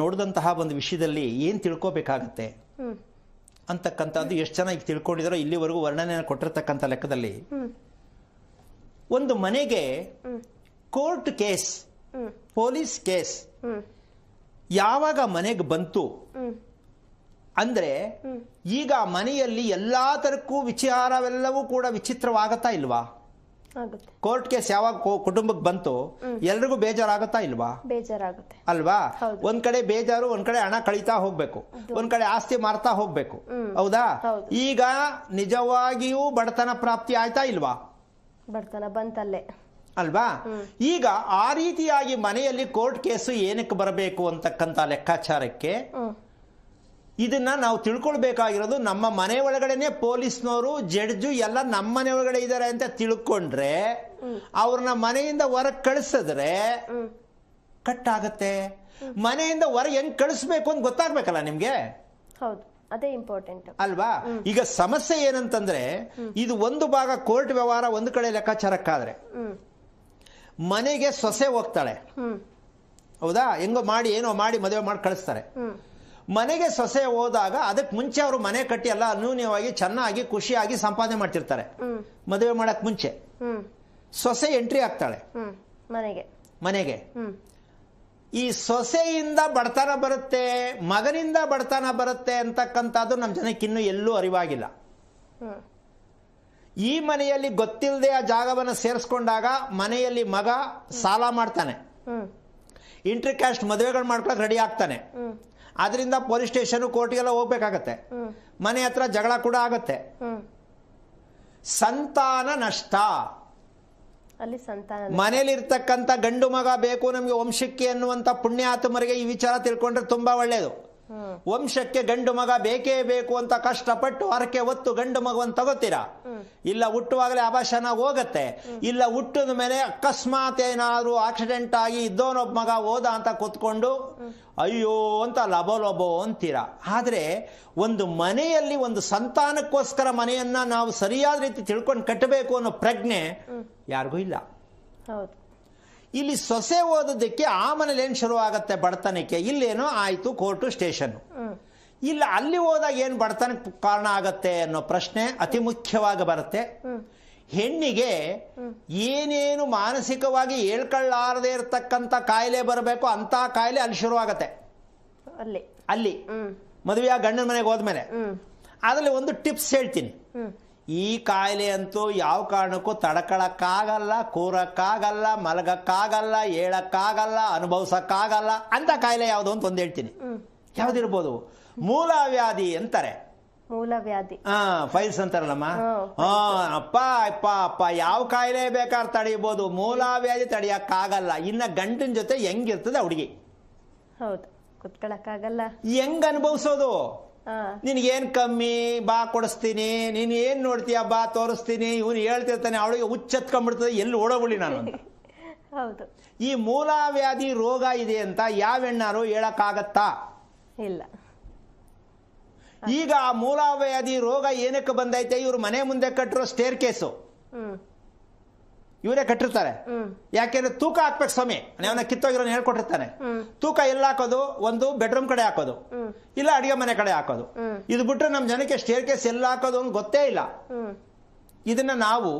ನೋಡಿದಂತಹ ಒಂದು ವಿಷಯದಲ್ಲಿ ಏನ್ ತಿಳ್ಕೋಬೇಕಾಗತ್ತೆ ಅಂತಕ್ಕಂಥದ್ದು ಎಷ್ಟು ಜನ ಈಗ ತಿಳ್ಕೊಂಡಿದಾರೋ ಇಲ್ಲಿವರೆಗೂ ವರ್ಣನೆಯನ್ನು ಕೊಟ್ಟಿರ್ತಕ್ಕಂಥ ಲೆಕ್ಕದಲ್ಲಿ, ಒಂದು ಮನೆಗೆ ಕೋರ್ಟ್ ಕೇಸ್, ಪೊಲೀಸ್ ಕೇಸ್ ಯಾವಾಗ ಮನೆಗೆ ಬಂತು ಅಂದ್ರೆ ಈಗ ಮನೆಯಲ್ಲಿ ಎಲ್ಲಾ ತರಕ್ಕೂ ವಿಚಾರವೆಲ್ಲವೂ ಕೂಡ ವಿಚಿತ್ರವಾಗತ್ತಾ ಇಲ್ವಾ? ಕೋರ್ಟ್ ಕೇಸ್ ಯಾವಾಗ ಕುಟುಂಬಕ್ಕೆ ಬಂತು ಎಲ್ರಿಗೂ ಬೇಜಾರಾಗತ್ತಾ ಇಲ್ವಾ? ಬೇಜಾರಾಗುತ್ತೆ ಅಲ್ವಾ? ಒಂದ್ ಕಡೆ ಬೇಜಾರು, ಒಂದ್ ಕಡೆ ಹಣ ಕಳೀತಾ ಹೋಗ್ಬೇಕು, ಒಂದ್ ಕಡೆ ಆಸ್ತಿ ಮಾರ್ತಾ ಹೋಗ್ಬೇಕು. ಹೌದಾ? ಈಗ ನಿಜವಾಗಿಯೂ ಬಡತನ ಪ್ರಾಪ್ತಿ ಆಯ್ತಾ ಇಲ್ವಾ? ಬಡತನ ಬಂತಲ್ಲೇ ಅಲ್ವಾ? ಈಗ ಆ ರೀತಿಯಾಗಿ ಮನೆಯಲ್ಲಿ ಕೋರ್ಟ್ ಕೇಸು ಏನಕ್ಕೆ ಬರಬೇಕು ಅಂತಕ್ಕಂಥ ಲೆಕ್ಕಾಚಾರಕ್ಕೆ ಇದನ್ನ ನಾವು ತಿಳ್ಕೊಳ್ಬೇಕಾಗಿರೋದು, ನಮ್ಮ ಮನೆ ಒಳಗಡೆನೆ ಪೊಲೀಸ್ನವರು ಜಡ್ಜು ಎಲ್ಲ ನಮ್ಮ ಮನೆ ಒಳಗಡೆ ಇದ್ದಾರೆ ಅಂತ ತಿಳ್ಕೊಂಡ್ರೆ ಅವ್ರನ್ನ ಮನೆಯಿಂದ ಹೊರಗೆ ಕಳಿಸಿದ್ರೆ ಕಟ್ ಆಗತ್ತೆ. ಮನೆಯಿಂದ ಹೊರಗೆ ಹೆಂಗ್ ಕಳಿಸ್ಬೇಕು ಅಂತ ಗೊತ್ತಾಗ್ಬೇಕಲ್ಲ ನಿಮ್ಗೆ. ಹೌದು, ಅದೇ ಇಂಪಾರ್ಟೆಂಟ್ ಅಲ್ವಾ? ಈಗ ಸಮಸ್ಯೆ ಏನಂತಂದ್ರೆ ಇದು ಒಂದು ಭಾಗ ಕೋರ್ಟ್ ವ್ಯವಹಾರ ಒಂದು ಕಡೆ ಲೆಕ್ಕಾಚಾರಕ್ಕಾದ್ರೆ ಮನೆಗೆ ಸೊಸೆ ಹೋಗ್ತಾಳೆ, ಹೌದಾ? ಹೆಂಗೋ ಮಾಡಿ ಏನೋ ಮಾಡಿ ಮದುವೆ ಮಾಡಿ ಕಳಿಸ್ತಾರೆ. ಮನೆಗೆ ಸೊಸೆ ಹೋದಾಗ ಅದಕ್ಕೆ ಮುಂಚೆ ಅವರು ಮನೆ ಕಟ್ಟಿ ಎಲ್ಲ ಅನ್ಯೂನ್ಯವಾಗಿ ಚೆನ್ನಾಗಿ ಖುಷಿಯಾಗಿ ಸಂಪಾದನೆ ಮಾಡ್ತಿರ್ತಾರೆ. ಮದುವೆ ಮಾಡಕ್ ಮುಂಚೆ ಸೊಸೆ ಎಂಟ್ರಿ ಆಗ್ತಾಳೆ ಮನೆಗೆ. ಈ ಸೊಸೆಯಿಂದ ಬಡತನ ಬರುತ್ತೆ, ಮಗನಿಂದ ಬಡತನ ಬರುತ್ತೆ ಅಂತಕ್ಕಂಥದ್ದು ನಮ್ಮ ಜನಕ್ಕೆ ಇನ್ನೂ ಎಲ್ಲೂ ಅರಿವಾಗಿಲ್ಲ. ಈ ಮನೆಯಲ್ಲಿ ಗೊತ್ತಿಲ್ಲದೆ ಆ ಜಾಗವನ್ನು ಸೇರಿಸ್ಕೊಂಡಾಗ ಮನೆಯಲ್ಲಿ ಮಗ ಸಾಲ ಮಾಡ್ತಾನೆ, ಇಂಟರ್ ಕ್ಯಾಸ್ಟ್ ಮದುವೆಗಳು ಮಾಡ್ಕೊಳಕ್ ರೆಡಿ ಆಗ್ತಾನೆ. ಅದರಿಂದ ಪೊಲೀಸ್ ಸ್ಟೇಷನ್ ಕೋರ್ಟ್ಗೆಲ್ಲ ಹೋಗ್ಬೇಕಾಗತ್ತೆ, ಮನೆ ಹತ್ರ ಜಗಳ ಕೂಡ ಆಗತ್ತೆ. ಸಂತಾನ ನಷ್ಟ. ಮನೇಲಿರ್ತಕ್ಕಂಥ ಗಂಡು ಮಗ ಬೇಕು ನಮ್ಗೆ ವಂಶಕ್ಕೆ ಅನ್ನುವಂಥ ಪುಣ್ಯಾತ್ಮರಿಗೆ ಈ ವಿಚಾರ ತಿಳ್ಕೊಂಡ್ರೆ ತುಂಬಾ ಒಳ್ಳೇದು. ವಂಶಕ್ಕೆ ಗಂಡು ಮಗ ಬೇಕೇ ಬೇಕು ಅಂತ ಕಷ್ಟಪಟ್ಟು ಹರಕೆ ಹೊತ್ತು ಗಂಡು ಮಗವನ್ನು ತಗೋತೀರಾ, ಇಲ್ಲ ಹುಟ್ಟುವಾಗಲೇ ಅಭಾಷಣ ಹೋಗತ್ತೆ, ಇಲ್ಲ ಹುಟ್ಟಿದ ಮೇಲೆ ಅಕಸ್ಮಾತ್ ಏನಾದ್ರು ಆಕ್ಸಿಡೆಂಟ್ ಆಗಿ ಇದ್ದೋನೊಬ್ಬ ಮಗ ಹೋದ ಅಂತ ಕೂತ್ಕೊಂಡು ಅಯ್ಯೋ ಅಂತ ಲಬೋ ಅಂತೀರಾ. ಆದ್ರೆ ಒಂದು ಮನೆಯಲ್ಲಿ ಒಂದು ಸಂತಾನಕ್ಕೋಸ್ಕರ ಮನೆಯನ್ನ ನಾವು ಸರಿಯಾದ ರೀತಿ ತಿಳ್ಕೊಂಡು ಕಟ್ಟಬೇಕು ಅನ್ನೋ ಪ್ರಜ್ಞೆ ಯಾರಿಗೂ ಇಲ್ಲ. ಇಲ್ಲಿ ಸೊಸೆ ಓದೋದಕ್ಕೆ ಆ ಮನೇಲಿ ಏನ್ ಶುರು ಆಗತ್ತೆ ಬಡತನಕ್ಕೆ, ಇಲ್ಲೇನೋ ಆಯ್ತು ಕೋರ್ಟು ಸ್ಟೇಷನ್. ಇಲ್ಲ ಅಲ್ಲಿ ಹೋದಾಗ ಏನ್ ಬಡತನಕ್ಕೆ ಕಾರಣ ಆಗತ್ತೆ ಅನ್ನೋ ಪ್ರಶ್ನೆ ಅತಿ ಮುಖ್ಯವಾಗಿ ಬರುತ್ತೆ. ಹೆಣ್ಣಿಗೆ ಏನೇನು ಮಾನಸಿಕವಾಗಿ ಹೇಳ್ಕೊಳ್ಳಾರದೆ ಇರತಕ್ಕಂತ ಕಾಯಿಲೆ ಬರಬೇಕು ಅಂತ ಕಾಯಿಲೆ ಅಲ್ಲಿ ಶುರು ಆಗತ್ತೆ. ಅಲ್ಲಿ ಮದುವೆಯ ಗಂಡನ ಮನೆಗೆ ಹೋದ್ಮೇಲೆ ಅದ್ರಲ್ಲಿ ಒಂದು ಟಿಪ್ಸ್ ಹೇಳ್ತೀನಿ. ಈ ಕಾಯಿಲೆ ಅಂತೂ ಯಾವ ಕಾರಣಕ್ಕೂ ತಡ್ಕೊಳಕ್ಕಾಗಲ್ಲ, ಕೂರಕ್ಕಾಗಲ್ಲ, ಮಲಗಕ್ಕಾಗಲ್ಲ, ಹೇಳಕ್ಕಾಗಲ್ಲ, ಅನುಭವಿಸಕ್ಕಾಗಲ್ಲ ಅಂತ ಕಾಯಿಲೆ ಯಾವುದು ಅಂತ ಒಂದು ಹೇಳ್ತೀನಿ. ಯಾವ್ದಿರ್ಬೋದು? ಮೂಲವ್ಯಾಧಿ ಅಂತಾರೆ. ಮೂಲವ್ಯಾಧಿ ಫೈಲ್ಸ್ ಅಂತಾರಲ್ಲಮ್ಮ. ಅಪ್ಪ ಅಪ್ಪ ಅಪ್ಪ ಯಾವ ಕಾಯಿಲೆ ಬೇಕಾದ್ರೆ ತಡೆಯಬಹುದು, ಮೂಲವ್ಯಾಧಿ ತಡೆಯಕ್ಕಾಗಲ್ಲ. ಇನ್ನ ಗಂಡನ ಜೊತೆ ಹೆಂಗಿರ್ತದೆ ಹುಡುಗಿ, ಹೌದು, ಕುತ್ಕೊಳಕ್ಕಾಗಲ್ಲ. ಹೆಂಗ್ ಅನುಭವಿಸೋದು? ನಿನ್ಗೇನ್ ಕಮ್ಮಿ, ಬಾ ಕೊಡಿಸ್ತೀನಿ, ನೀನ್ ಏನ್ ನೋಡ್ತೀಯ ಬಾ ತೋರಿಸ್ತೀನಿ, ಇವನು ಹೇಳ್ತಿರ್ತಾನೆ, ಅವಳಿಗೆ ಹುಚ್ಚತ್ಕೊಂಡ್ಬಿಡ್ತದೆ, ಎಲ್ಲಿ ಓಡೋಗ್ಬಿಡಿ ನಾನು. ಹೌದು. ಈ ಮೂಲವ್ಯಾಧಿ ರೋಗ ಇದೆ ಅಂತ ಯಾವ ಹೆಣ್ಣಾರು ಹೇಳಕ್ಕಾಗತ್ತಾ? ಇಲ್ಲ. ಈಗ ಆ ಮೂಲವ್ಯಾಧಿ ರೋಗ ಏನಕ್ಕೆ ಬಂದೈತೆ? ಇವ್ರು ಮನೆ ಮುಂದೆ ಕಟ್ಟಿರೋ ಸ್ಟೇರ್ ಕೇಸು ಇವರೇ ಕಟ್ಟಿರ್ತಾರೆ. ಯಾಕೆಂದ್ರೆ ತೂಕ ಹಾಕ್ಬೇಕು ಸ್ವಾಮಿ, ಅವನ ಕಿತ್ತೋಗಿರೋ ಹೇಳ್ಕೊಟ್ಟಿರ್ತಾನೆ. ತೂಕ ಎಲ್ಲ ಹಾಕೋದು, ಒಂದು ಬೆಡ್ರೂಮ್ ಕಡೆ ಹಾಕೋದು, ಇಲ್ಲ ಅಡಿಗೆ ಮನೆ ಕಡೆ ಹಾಕೋದು. ಇದು ಬಿಟ್ರೆ ನಮ್ ಜನಕ್ಕೆ ಸ್ಟೇರ್ ಕೇಸ್ ಎಲ್ಲ ಹಾಕೋದು ಅಂತ ಗೊತ್ತೇ ಇಲ್ಲ. ಇದನ್ನ ನಾವು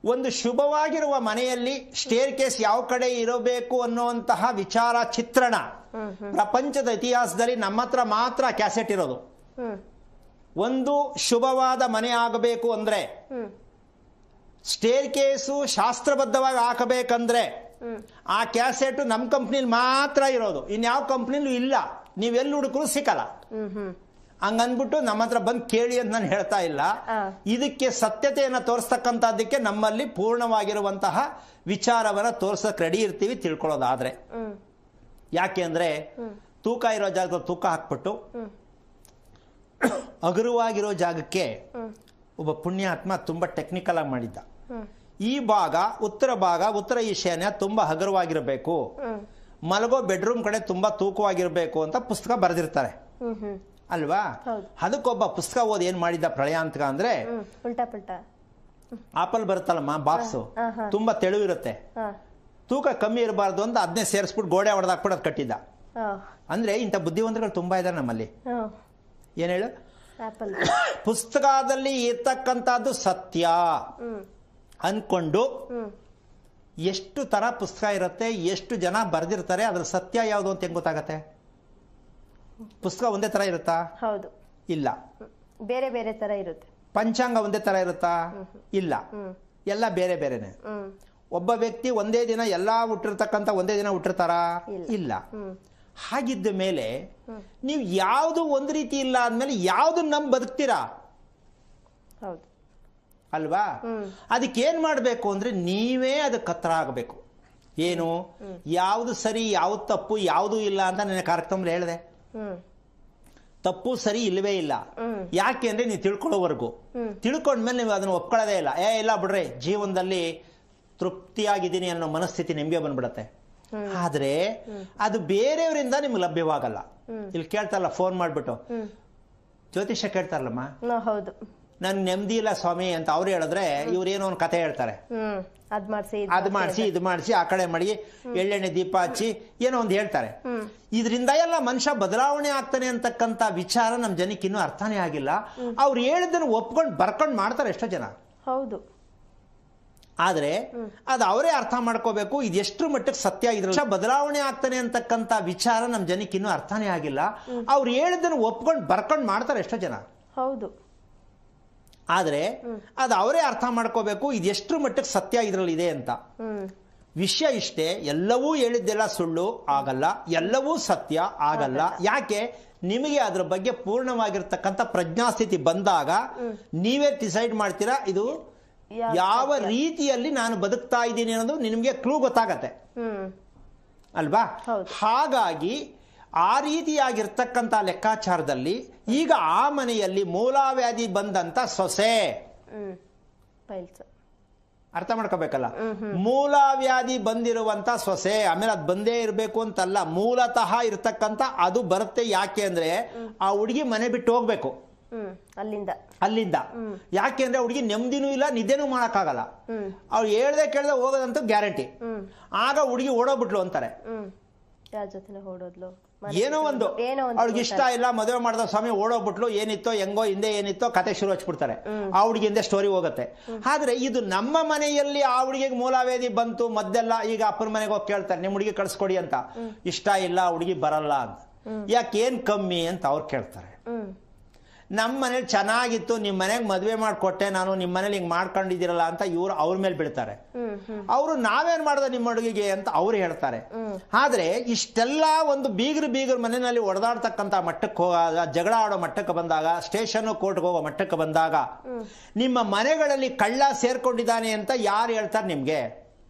ಒಂದು ಶುಭವಾಗಿರುವ ಮನೆಯಲ್ಲಿ ಸ್ಟೇರ್ ಕೇಸ್ ಯಾವ ಕಡೆ ಇರಬೇಕು ಅನ್ನುವಂತಹ ವಿಚಾರ ಚಿತ್ರಣ ಪ್ರಪಂಚದ ಇತಿಹಾಸದಲ್ಲಿ ನಮ್ಮ ಹತ್ರ ಮಾತ್ರ ಕ್ಯಾಸೆಟ್ ಇರೋದು. ಒಂದು ಶುಭವಾದ ಮನೆ ಆಗಬೇಕು ಅಂದ್ರೆ ಸ್ಟೇರ್ ಕೇಸು ಶಾಸ್ತ್ರಬದ್ಧವಾಗಿ ಹಾಕಬೇಕಂದ್ರೆ ಆ ಕ್ಯಾಸೆಟ್ ನಮ್ ಕಂಪ್ನಿಲಿ ಮಾತ್ರ ಇರೋದು, ಇನ್ಯಾವ ಕಂಪ್ನಿಲೂ ಇಲ್ಲ. ನೀವೆಲ್ಲಿ ಹುಡುಕರು ಸಿಕ್ಕಲ್ಲ. ಹಂಗನ್ಬಿಟ್ಟು ನಮ್ಮ ಹತ್ರ ಬಂದು ಕೇಳಿ ಅಂತ ನಾನು ಹೇಳ್ತಾ ಇಲ್ಲ. ಇದಕ್ಕೆ ಸತ್ಯತೆಯನ್ನ ತೋರಿಸ್ತಕ್ಕಂಥದ್ದಕ್ಕೆ ನಮ್ಮಲ್ಲಿ ಪೂರ್ಣವಾಗಿರುವಂತಹ ವಿಚಾರವನ್ನ ತೋರ್ಸಕ್ ರೆಡಿ ಇರ್ತೀವಿ, ತಿಳ್ಕೊಳ್ಳೋದಾದ್ರೆ. ಯಾಕೆ ಅಂದ್ರೆ ತೂಕ ಇರೋ ಜಾಗದಲ್ಲಿ ತೂಕ ಹಾಕ್ಬಿಟ್ಟು ಹಗುರವಾಗಿರೋ ಜಾಗಕ್ಕೆ ಒಬ್ಬ ಪುಣ್ಯಾತ್ಮ ತುಂಬಾ ಟೆಕ್ನಿಕಲ್ ಆಗಿ ಮಾಡಿದ್ದ. ಈ ಭಾಗ ಉತ್ತರ ಈಶಾನ್ಯ ತುಂಬಾ ಹಗುರವಾಗಿರಬೇಕು, ಮಲಗೋ ಬೆಡ್ರೂಮ್ ಕಡೆ ತುಂಬಾ ತೂಕವಾಗಿರ್ಬೇಕು ಅಂತ ಪುಸ್ತಕ ಬರೆದಿರ್ತಾರೆ ಅಲ್ವಾ? ಅದಕ್ಕೊಬ್ಬ ಪುಸ್ತಕ ಓದಿ ಏನ್ ಮಾಡಿದ್ದ ಪ್ರಳಯ ಅಂತ ಅಂದ್ರೆ, ಆಪಲ್ ಬರುತ್ತಲ್ಲಮ್ಮ ಬಾಕ್ಸ್, ತುಂಬಾ ತೆಳುವಿರುತ್ತೆ, ತೂಕ ಕಮ್ಮಿ ಇರಬಾರ್ದು ಅಂತ ಅದನ್ನೇ ಸೇರಿಸ್ಬಿಟ್ಟು ಗೋಡೆ ಹೊಡೆದಾಕ್ಬಿಟ್ಟು ಅದು ಕಟ್ಟಿದ್ದ. ಅಂದ್ರೆ ಇಂಥ ಬುದ್ಧಿವಂತಗಳು ತುಂಬಾ ಇದ್ದಾರೆ ನಮ್ಮಲ್ಲಿ. ಏನ್ ಹೇಳು? ಪುಸ್ತಕದಲ್ಲಿ ಇರ್ತಕ್ಕಂಥದ್ದು ಸತ್ಯ ಅನ್ಕೊಂಡು ಎಷ್ಟು ತರ ಪುಸ್ತಕ ಇರುತ್ತೆ, ಎಷ್ಟು ಜನ ಬರೆದಿರ್ತಾರೆ, ಅದ್ರ ಸತ್ಯ ಯಾವುದು ಅಂತ ಹೆಂಗ್ ಗೊತ್ತಾಗತ್ತೆ? ಪುಸ್ತಕ ಒಂದೇ ತರ ಇರುತ್ತಾ? ಹೌದು, ಇಲ್ಲ. ಬೇರೆ ಬೇರೆ ತರ ಇರುತ್ತೆ. ಪಂಚಾಂಗ ಒಂದೇ ತರ ಇರುತ್ತಾ? ಇಲ್ಲ, ಎಲ್ಲ ಬೇರೆ ಬೇರೆನೆ. ಒಬ್ಬ ವ್ಯಕ್ತಿ ಒಂದೇ ದಿನ ಎಲ್ಲಾ ಹುಟ್ಟಿರ್ತಕ್ಕಂಥ ಒಂದೇ ದಿನ ಹುಟ್ಟಿರ್ತಾರ? ಇಲ್ಲ. ಹಾಗಿದ್ದ ಮೇಲೆ ನೀವು ಯಾವುದು ಒಂದು ರೀತಿ ಇಲ್ಲ ಅಂದ್ಮೇಲೆ ಯಾವ್ದು ನಮ್ ಬದುಕ್ತೀರಾ ಅಲ್ವಾ? ಅದಕ್ಕೆ ಏನ್ ಮಾಡ್ಬೇಕು ಅಂದ್ರೆ ನೀವೇ ಅದಕ್ಕೆ ಹತ್ರ ಆಗಬೇಕು. ಏನು ಯಾವುದು ಸರಿ ಯಾವ್ದು ತಪ್ಪು ಯಾವುದು ಇಲ್ಲ ಅಂತ ನನ್ನ ಕಾರ್ಯಕ್ರಮದಲ್ಲಿ ಹೇಳಿದೆ. ತಪ್ಪು ಸರಿ ಇಲ್ಲವೇ ಇಲ್ಲ. ಯಾಕೆ ಅಂದ್ರೆ ನೀವು ತಿಳ್ಕೊಳ್ಳೋವರೆಗೂ, ತಿಳ್ಕೊಂಡ್ಮೇಲೆ ನೀವು ಅದನ್ನ ಒಪ್ಕೊಳ್ಳೋದೇ ಇಲ್ಲ. ಇಲ್ಲ ಬಿಡ್ರಿ, ಜೀವನದಲ್ಲಿ ತೃಪ್ತಿಯಾಗಿದ್ದೀನಿ ಅನ್ನೋ ಮನಸ್ಥಿತಿ ನಿಮ್ಗೆ ಬಂದ್ಬಿಡತ್ತೆ. ಆದ್ರೆ ಅದು ಬೇರೆಯವರಿಂದ ನಿಮ್ಗೆ ಲಭ್ಯವಾಗಲ್ಲ. ಇಲ್ಲಿ ಕೇಳ್ತಾರಲ್ಲ ಫೋನ್ ಮಾಡ್ಬಿಟ್ಟು, ಜ್ಯೋತಿಷ್ಯ ಕೇಳ್ತಾರಲ್ಲಮ್ಮ, ಹೌದು. ನನ್ ನೆಮ್ಮದಿ ಇಲ್ಲ ಸ್ವಾಮಿ ಅಂತ ಅವ್ರು ಹೇಳಿದ್ರೆ ಇವ್ರೇನೋ ಒಂದು ಕತೆ ಹೇಳ್ತಾರೆ. ಅದ್ ಮಾಡ್ಸಿ ಇದು ಮಾಡಿಸಿ ಆ ಕಡೆ ಮಾಡಿ ಎಳ್ಳೆಣ್ಣೆ ದೀಪ ಹಚ್ಚಿ ಏನೋ ಒಂದು ಹೇಳ್ತಾರೆ. ಇದರಿಂದ ಎಲ್ಲ ಮನುಷ್ಯ ಬದಲಾವಣೆ ಆಗ್ತಾನೆ ಅಂತಕ್ಕಂಥ ವಿಚಾರ ನಮ್ ಜನಕ್ಕೆ ಇನ್ನೂ ಅರ್ಥನೇ ಆಗಿಲ್ಲ. ಅವ್ರು ಹೇಳಿದ್ದನ್ನು ಒಪ್ಕೊಂಡು ಬರ್ಕೊಂಡು ಮಾಡ್ತಾರೆ ಎಷ್ಟೋ ಜನ. ಹೌದು. ಆದ್ರೆ ಅದು ಅವರೇ ಅರ್ಥ ಮಾಡ್ಕೋಬೇಕು ಇದು ಎಷ್ಟು ಮಟ್ಟಕ್ಕೆ ಸತ್ಯ. ಇದ್ರ ಬದಲಾವಣೆ ಆಗ್ತಾನೆ ಅಂತಕ್ಕಂಥ ವಿಚಾರ ನಮ್ ಜನಕ್ಕೆ ಇನ್ನೂ ಅರ್ಥನೇ ಆಗಿಲ್ಲ. ಅವ್ರು ಹೇಳಿದ್ದನ್ನು ಒಪ್ಕೊಂಡು ಬರ್ಕೊಂಡು ಮಾಡ್ತಾರೆ ಎಷ್ಟೋ ಜನ. ಹೌದು. ಆದ್ರೆ ಅದು ಅವರೇ ಅರ್ಥ ಮಾಡ್ಕೋಬೇಕು ಇದು ಎಷ್ಟು ಮಟ್ಟಕ್ಕೆ ಸತ್ಯ ಇದ್ರಲ್ಲಿ ಇದೆ ಅಂತ. ವಿಷಯ ಇಷ್ಟೇ, ಎಲ್ಲವೂ ಹೇಳಿದ್ದೆಲ್ಲ ಸುಳ್ಳು ಆಗಲ್ಲ, ಎಲ್ಲವೂ ಸತ್ಯ ಆಗಲ್ಲ. ಯಾಕೆ? ನಿಮಗೆ ಅದ್ರ ಬಗ್ಗೆ ಪೂರ್ಣವಾಗಿರ್ತಕ್ಕಂಥ ಪ್ರಜ್ಞಾಸ್ಥಿತಿ ಬಂದಾಗ ನೀವೇ ಡಿಸೈಡ್ ಮಾಡ್ತೀರಾ ಇದು ಯಾವ ರೀತಿಯಲ್ಲಿ ನಾನು ಬದುಕ್ತಾ ಇದ್ದೀನಿ ಅನ್ನೋದು ನಿಮಗೆ ಕ್ಲೂ ಗೊತ್ತಾಗತ್ತೆ ಅಲ್ವಾ. ಹಾಗಾಗಿ ಆ ರೀತಿಯಾಗಿರ್ತಕ್ಕಂಥ ಲೆಕ್ಕಾಚಾರದಲ್ಲಿ ಈಗ ಆ ಮನೆಯಲ್ಲಿ ಮೂಲವ್ಯಾಧಿ ಬಂದಂತ ಸೊಸೆ ಅರ್ಥ ಮಾಡ್ಕೋಬೇಕಲ್ಲ. ಮೂಲವ್ಯಾಧಿ ಬಂದಿರುವಂತ ಸೊಸೆ, ಆಮೇಲೆ ಅದು ಬಂದೇ ಇರಬೇಕು ಅಂತಲ್ಲ, ಮೂಲತಃ ಇರ್ತಕ್ಕಂಥ ಅದು ಬರುತ್ತೆ. ಯಾಕೆ ಅಂದ್ರೆ ಆ ಹುಡುಗಿ ಮನೆ ಬಿಟ್ಟು ಹೋಗ್ಬೇಕು ಅಲ್ಲಿಂದ. ಯಾಕೆ ಅಂದ್ರೆ ಹುಡುಗಿ ನೆಮ್ಮದಿನೂ ಇಲ್ಲ, ನಿದ್ದೆನೂ ಮಾಡಕ್ಕಾಗಲ್ಲ. ಅವ್ರು ಹೇಳ್ದೆ ಕೇಳ್ದೆ ಹೋಗೋದಂತೂ ಗ್ಯಾರಂಟಿ. ಆಗ ಹುಡುಗಿ ಓಡೋಗ್ಬಿಟ್ಲು ಅಂತಾರೆ. ಏನೋ ಒಂದು ಅವ್ಳಿಗೆ ಇಷ್ಟ ಇಲ್ಲ, ಮದುವೆ ಮಾಡಿದ ಸ್ವಾಮಿ ಓಡೋಗ್ಬಿಟ್ಲು, ಏನಿತ್ತೋ ಹೆಂಗೋ ಹಿಂದೆ ಏನಿತ್ತೋ ಕತೆ ಶುರು ಹಚ್ಬಿಡ್ತಾರೆ. ಆ ಹುಡುಗಿಯಿಂದ ಸ್ಟೋರಿ ಹೋಗುತ್ತೆ. ಆದ್ರೆ ಇದು ನಮ್ಮ ಮನೆಯಲ್ಲಿ ಆ ಹುಡುಗಿಗೆ ಮೂಲವೇದಿ ಬಂತು ಮದ್ದೆಲ್ಲ. ಈಗ ಅಪ್ಪನ ಮನೆಗೆ ಹೋಗಿ ಕೇಳ್ತಾರೆ ನಿಮ್ಮ ಹುಡುಗಿ ಕಳ್ಸ್ಕೊಡಿ ಅಂತ. ಇಷ್ಟ ಇಲ್ಲ, ಹುಡುಗಿ ಬರಲ್ಲ ಅಂತ. ಯಾಕೇನ್ ಕಮ್ಮಿ ಅಂತ ಅವ್ರು ಕೇಳ್ತಾರೆ. ನಮ್ಮ ಮನೇಲಿ ಚೆನ್ನಾಗಿತ್ತು, ನಿಮ್ ಮನೆಗೆ ಮದ್ವೆ ಮಾಡ್ಕೊಟ್ಟೆ ನಾನು, ನಿಮ್ ಮನೇಲಿ ಹಿಂಗ್ ಮಾಡ್ಕೊಂಡಿದ್ದೀರಲ್ಲ ಅಂತ ಇವ್ರು ಅವ್ರ ಮೇಲೆ ಬೀಳ್ತಾರೆ. ಅವರು ನಾವೇನ್ ಮಾಡ್ದ ನಿಮ್ಮ ಹುಡುಗಿಗೆ ಅಂತ ಅವ್ರು ಹೇಳ್ತಾರೆ. ಆದ್ರೆ ಇಷ್ಟೆಲ್ಲ ಒಂದು ಬೀಗರು ಮನೆಯಲ್ಲಿ ಒಡೆದಾಡ್ತಕ್ಕಂಥ ಮಟ್ಟಕ್ಕೆ ಹೋಗಾಗ, ಜಗಳ ಆಡೋ ಮಟ್ಟಕ್ಕೆ ಬಂದಾಗ, ಸ್ಟೇಷನ್ ಕೋರ್ಟ್ಗೆ ಹೋಗೋ ಮಟ್ಟಕ್ಕೆ ಬಂದಾಗ, ನಿಮ್ಮ ಮನೆಗಳಲ್ಲಿ ಕಳ್ಳ ಸೇರ್ಕೊಂಡಿದ್ದಾನೆ ಅಂತ ಯಾರು ಹೇಳ್ತಾರೆ ನಿಮ್ಗೆ?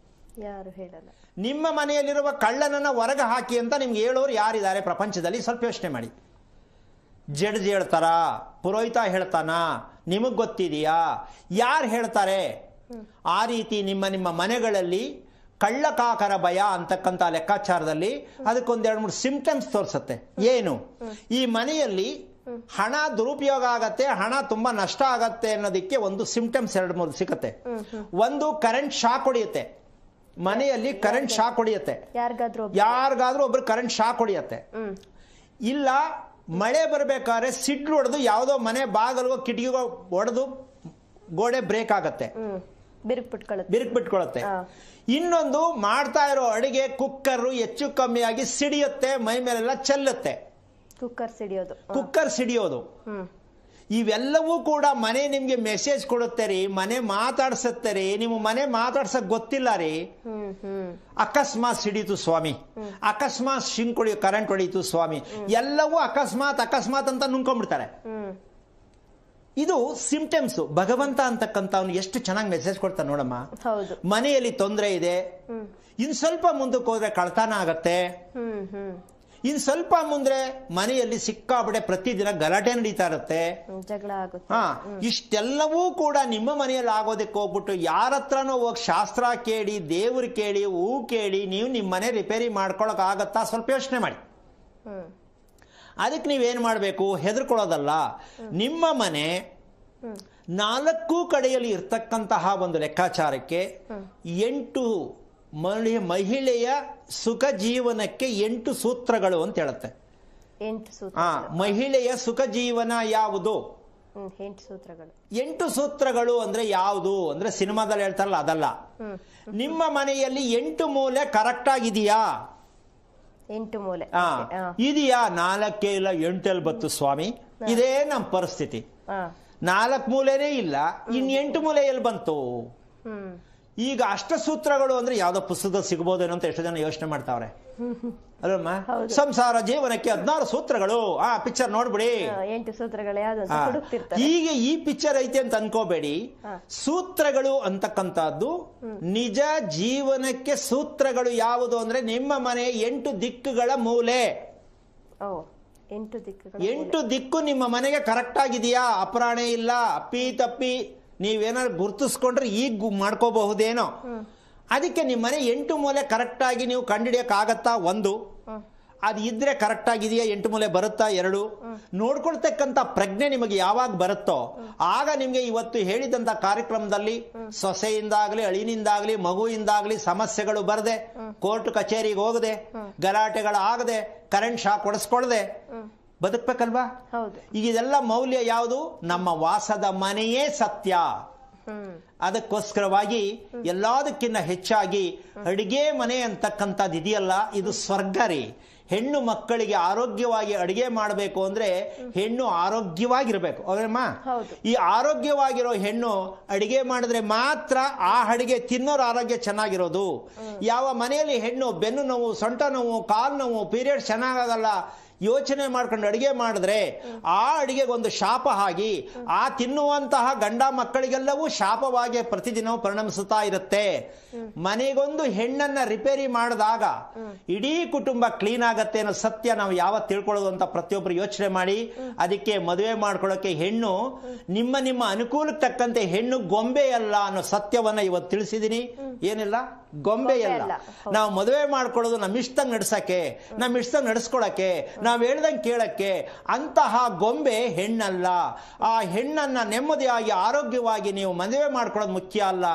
ಯಾರು ಹೇಳಲ್ಲ. ನಿಮ್ಮ ಮನೆಯಲ್ಲಿರುವ ಕಳ್ಳನನ್ನ ಹೊರಗೆ ಹಾಕಿ ಅಂತ ನಿಮ್ಗೆ ಹೇಳೋರು ಯಾರಿದ್ದಾರೆ ಪ್ರಪಂಚದಲ್ಲಿ? ಸ್ವಲ್ಪ ಯೋಚನೆ ಮಾಡಿ. ಜಡ್ಜ್ ಹೇಳ್ತಾರ, ಪುರೋಹಿತ ಹೇಳ್ತಾನ, ನಿಮಗ್ ಗೊತ್ತಿದೆಯಾ? ಯಾರು ಹೇಳ್ತಾರೆ? ಆ ರೀತಿ ನಿಮ್ಮ ಮನೆಗಳಲ್ಲಿ ಕಳ್ಳಕಾಕರ ಭಯ ಅಂತಕ್ಕಂಥ ಲೆಕ್ಕಾಚಾರದಲ್ಲಿ ಅದಕ್ಕೊಂದೆರಡು ಮೂರು ಸಿಂಪ್ಟಮ್ಸ್ ತೋರಿಸುತ್ತೆ. ಏನು? ಈ ಮನೆಯಲ್ಲಿ ಹಣ ದುರುಪಯೋಗ ಆಗತ್ತೆ, ಹಣ ತುಂಬಾ ನಷ್ಟ ಆಗತ್ತೆ ಅನ್ನೋದಕ್ಕೆ ಒಂದು ಸಿಂಪ್ಟಮ್ಸ್ ಎರಡು ಮೂರು ಸಿಕ್ಕತ್ತೆ. ಒಂದು, ಕರೆಂಟ್ ಶಾಕ್ ಹೊಡೆಯುತ್ತೆ ಮನೆಯಲ್ಲಿ. ಕರೆಂಟ್ ಶಾಕ್ ಹೊಡೆಯುತ್ತೆ, ಯಾರಿಗಾದ್ರೂ ಒಬ್ರು ಕರೆಂಟ್ ಶಾಕ್ ಹೊಡೆಯುತ್ತೆ. ಇಲ್ಲ, ಮಳೆ ಬರ್ಬೇಕಾದ್ರೆ ಸಿಡ್ಲು ಹೊಡೆದು ಯಾವುದೋ ಮನೆ ಬಾಗಲ್ಗೋ ಕಿಟಕಿಗೋ ಹೊಡೆದು ಗೋಡೆ ಬ್ರೇಕ್ ಆಗತ್ತೆ, ಬಿರುಕು ಬಿಟ್ಕೊಳ್ಳುತ್ತೆ. ಇನ್ನೊಂದು, ಮಾಡ್ತಾ ಇರೋ ಅಡಿಗೆ ಕುಕ್ಕರ್ ಹೆಚ್ಚು ಕಮ್ಮಿಯಾಗಿ ಸಿಡಿಯುತ್ತೆ, ಮೈ ಮೇಲೆಲ್ಲ ಚೆಲ್ಲುತ್ತೆ. ಕುಕ್ಕರ್ ಸಿಡಿಯೋದು ಇವೆಲ್ಲವೂ ಕೂಡ ಮನೆ ನಿಮ್ಗೆ ಮೆಸೇಜ್ ಕೊಡುತ್ತೆ ರೀ, ಮನೆ ಮಾತಾಡ್ಸತ್ತೆ ರೀ. ನೀವು ಮನೆ ಮಾತಾಡ್ಸಕ್ ಗೊತ್ತಿಲ್ಲ ರೀ. ಅಕಸ್ಮಾತ್ ಸಿಡೀತು ಸ್ವಾಮಿ, ಅಕಸ್ಮಾತ್ ಕರೆಂಟ್ ಹೊಡೀತು ಸ್ವಾಮಿ, ಎಲ್ಲವೂ ಅಕಸ್ಮಾತ್ ಅಂತ ನುಂಕೊಂಡ್ಬಿಡ್ತಾರೆ. ಇದು ಸಿಂಪ್ಟಮ್ಸ್. ಭಗವಂತ ಅಂತಕ್ಕಂಥ ಅವ್ನು ಎಷ್ಟು ಚೆನ್ನಾಗಿ ಮೆಸೇಜ್ ಕೊಡ್ತಾನೆ ನೋಡಮ್ಮ. ಮನೆಯಲ್ಲಿ ತೊಂದರೆ ಇದೆ, ಇನ್ ಸ್ವಲ್ಪ ಮುಂದಕ್ಕೆ ಹೋದ್ರೆ ಕಳ್ತನ ಆಗತ್ತೆ, ಇನ್ ಸ್ವಲ್ಪ ಮುಂದ್ರೆ ಮನೆಯಲ್ಲಿ ಸಿಕ್ಕಾಬಿಡೆ ಪ್ರತಿದಿನ ಗಲಾಟೆ ನಡೀತಾ ಇರುತ್ತೆ, ಜಗಳ ಆಗುತ್ತೆ. ಇಷ್ಟೆಲ್ಲವೂ ಕೂಡ ನಿಮ್ಮ ಮನೆಯಲ್ಲಿ ಆಗೋದಕ್ಕೆ ಹೋಗ್ಬಿಟ್ಟು ಯಾರ ಹತ್ರನೋ ಹೋಗಿ ಶಾಸ್ತ್ರ ಕೇಳಿ, ದೇವ್ರು ಕೇಳಿ, ಹೂ ಕೇಳಿ ನೀವು ನಿಮ್ಮ ಮನೆ ರಿಪೇರಿ ಮಾಡ್ಕೊಳಕ್ ಆಗತ್ತಾ? ಸ್ವಲ್ಪ ಯೋಚನೆ ಮಾಡಿ. ಅದಕ್ಕೆ ನೀವೇನ್ ಮಾಡ್ಬೇಕು? ಹೆದರ್ಕೊಳ್ಳೋದಲ್ಲ. ನಿಮ್ಮ ಮನೆ 4 ಕಡೆಯಲ್ಲಿ ಇರ್ತಕ್ಕಂತಹ ಒಂದು ಲೆಕ್ಕಾಚಾರಕ್ಕೆ 8 ಮಹಿಳೆಯ ಸುಖ ಜೀವನಕ್ಕೆ 8 ಸೂತ್ರಗಳು ಅಂತ ಹೇಳುತ್ತೆ. 8 ಸೂತ್ರ. ಮಹಿಳೆಯ ಸುಖ ಜೀವನ ಯಾವುದು? 8 ಸೂತ್ರಗಳು ಅಂದ್ರೆ ಯಾವುದು ಅಂದ್ರೆ ಸಿನಿಮಾದಲ್ಲಿ ಹೇಳ್ತಾರಲ್ಲ ಅದಲ್ಲ. ನಿಮ್ಮ ಮನೆಯಲ್ಲಿ 8 ಮೂಲೆ ಕರೆಕ್ಟ್ ಆಗಿದೆಯಾ? 8 ಮೂಲೆ ಇದೆಯಾ? 4 ಇಲ್ಲ 8 ಬತ್ತು ಸ್ವಾಮಿ. ಇದೇ ನಮ್ಮ ಪರಿಸ್ಥಿತಿ. 4 ಮೂಲೆನೇ ಇಲ್ಲ, ಇನ್ 8 ಮೂಲೆ ಎಲ್ಲಿ ಬಂತು? ಈಗ ಅಷ್ಟಸೂತ್ರಗಳು ಅಂದ್ರೆ ಯಾವ್ದೋ ಪುಸ್ತಕದಲ್ಲಿ ಸಿಗಬಹುದೇನೋ ಅಂತ ಎಷ್ಟು ಜನ ಯೋಚನೆ ಮಾಡ್ತಾವ್ರೆ ಅಲ್ವಮ್ಮ. ಸಂಸಾರ ಜೀವನಕ್ಕೆ 16 ಸೂತ್ರಗಳು. ಪಿಕ್ಚರ್ ನೋಡ್ಬಿಡಿ, 8 ಸೂತ್ರಗಳು. ಈಗ ಈ ಪಿಕ್ಚರ್ ಐತೆ ಅಂತ ಅನ್ಕೋಬೇಡಿ. ಸೂತ್ರಗಳು ಅಂತಕ್ಕಂಥದ್ದು ನಿಜ ಜೀವನಕ್ಕೆ ಸೂತ್ರಗಳು ಯಾವುದು ಅಂದ್ರೆ ನಿಮ್ಮ ಮನೆ 8 ದಿಕ್ಕುಗಳ ಮೂಲೆ. 8 ದಿಕ್ಕು ನಿಮ್ಮ ಮನೆಗೆ ಕರೆಕ್ಟ್ ಆಗಿದೆಯಾ? ಅಪರಾಣೆ ಇಲ್ಲ, ಅಪ್ಪಿ ತಪ್ಪಿ ನೀವೇನಾದ್ರು ಗುರ್ತಿಸ್ಕೊಂಡ್ರೆ ಈಗ ಮಾಡ್ಕೋಬಹುದೇನೋ. ಅದಕ್ಕೆ ನಿಮ್ಮ ಮನೆ 8 ಮೂಲೆ ಕರೆಕ್ಟ್ ಆಗಿ ನೀವು ಕಂಡುಹಿಡಿಯಕ್ ಆಗತ್ತಾ? ಒಂದು. ಅದು ಇದ್ರೆ ಕರೆಕ್ಟ್ ಆಗಿದೆಯಾ, 8 ಮೂಲೆ ಬರುತ್ತಾ 2 ನೋಡ್ಕೊಳ್ತಕ್ಕಂಥ ಪ್ರಜ್ಞೆ ನಿಮಗೆ ಯಾವಾಗ ಬರುತ್ತೋ ಆಗ ನಿಮಗೆ ಇವತ್ತು ಹೇಳಿದಂತ ಕಾರ್ಯಕ್ರಮದಲ್ಲಿ ಸೊಸೆಯಿಂದಾಗ್ಲಿ, ಅಳಿನಿಂದಾಗ್ಲಿ, ಮಗುವಿಂದಾಗ್ಲಿ ಸಮಸ್ಯೆಗಳು ಬರದೆ, ಕೋರ್ಟ್ ಕಚೇರಿಗೆ ಹೋಗದೆ, ಗಲಾಟೆಗಳಾಗದೆ, ಕರೆಂಟ್ ಶಾಕ್ ಹೊಡೆಸ್ಕೊಳ್ದೆ ಬದುಕ್ಬೇಕಲ್ವಾ? ಈಗ ಇದೆಲ್ಲ ಮೌಲ್ಯ ಯಾವುದು? ನಮ್ಮ ವಾಸದ ಮನೆಯೇ ಸತ್ಯ. ಅದಕ್ಕೋಸ್ಕರವಾಗಿ ಎಲ್ಲದಕ್ಕಿಂತ ಹೆಚ್ಚಾಗಿ ಅಡಿಗೆ ಮನೆ ಅಂತಕ್ಕಂಥದ್ದು ಇದೆಯಲ್ಲ, ಇದು ಸ್ವರ್ಗ ರೀ. ಹೆಣ್ಣು ಮಕ್ಕಳಿಗೆ ಆರೋಗ್ಯವಾಗಿ ಅಡಿಗೆ ಮಾಡಬೇಕು ಅಂದ್ರೆ ಹೆಣ್ಣು ಆರೋಗ್ಯವಾಗಿರ್ಬೇಕು. ಹೌದಮ್ಮ? ಈ ಆರೋಗ್ಯವಾಗಿರೋ ಹೆಣ್ಣು ಅಡಿಗೆ ಮಾಡಿದ್ರೆ ಮಾತ್ರ ಆ ಅಡಿಗೆ ತಿನ್ನೋರ ಆರೋಗ್ಯ ಚೆನ್ನಾಗಿರೋದು. ಯಾವ ಮನೆಯಲ್ಲಿ ಹೆಣ್ಣು ಬೆನ್ನು ನೋವು, ಸೊಂಟ ನೋವು, ಕಾಲು ನೋವು, ಪೀರಿಯಡ್ ಚೆನ್ನಾಗಲ್ಲ ಯೋಚನೆ ಮಾಡ್ಕೊಂಡು ಅಡಿಗೆ ಮಾಡಿದ್ರೆ ಆ ಅಡಿಗೆಗೊಂದು ಶಾಪ ಆಗಿ ಆ ತಿನ್ನುವಂತಹ ಗಂಡ ಮಕ್ಕಳಿಗೆಲ್ಲವೂ ಶಾಪವಾಗಿ ಪ್ರತಿದಿನವೂ ಪರಿಣಮಿಸುತ್ತಾ ಇರುತ್ತೆ. ಮನೆಗೊಂದು ಹೆಣ್ಣನ್ನ ರಿಪೇರಿ ಮಾಡಿದಾಗ ಇಡೀ ಕುಟುಂಬ ಕ್ಲೀನ್ ಆಗತ್ತೆ ಅನ್ನೋ ಸತ್ಯ ನಾವು ಯಾವತ್ತು ತಿಳ್ಕೊಳ್ಳೋದು ಅಂತ ಪ್ರತಿಯೊಬ್ಬರು ಯೋಚನೆ ಮಾಡಿ. ಅದಕ್ಕೆ ಮದುವೆ ಮಾಡ್ಕೊಳ್ಳೋಕೆ ಹೆಣ್ಣು ನಿಮ್ಮ ನಿಮ್ಮ ಅನುಕೂಲಕ್ಕೆ ತಕ್ಕಂತೆ ಹೆಣ್ಣು ಗೊಂಬೆ ಅಲ್ಲ ಅನ್ನೋ ಸತ್ಯವನ್ನ ಇವತ್ತು ತಿಳಿಸಿದೀನಿ. ಏನಿಲ್ಲ, ಗೊಂಬೆ ಅಲ್ಲ. ನಾವು ಮದುವೆ ಮಾಡ್ಕೊಳ್ಳೋದು ನಮ್ಮ ಇಷ್ಟಂಗೆ ನಡ್ಸಕ್ಕೆ, ನಮ್ಮ ಇಷ್ಟಂಗೆ ನಡ್ಸ್ಕೊಳಕ್ಕೆ, ನಾವು ಹೇಳ್ದಂಗೆ ಕೇಳಕ್ಕೆ. ಅಂತಹ ಗೊಂಬೆ ಹೆಣ್ಣಲ್ಲ. ಆ ಹೆಣ್ಣನ್ನ ನೆಮ್ಮದಿಯಾಗಿ ಆರೋಗ್ಯವಾಗಿ ನೀವು ಮದುವೆ ಮಾಡ್ಕೊಳ್ಳೋದು ಮುಖ್ಯ ಅಲ್ಲ.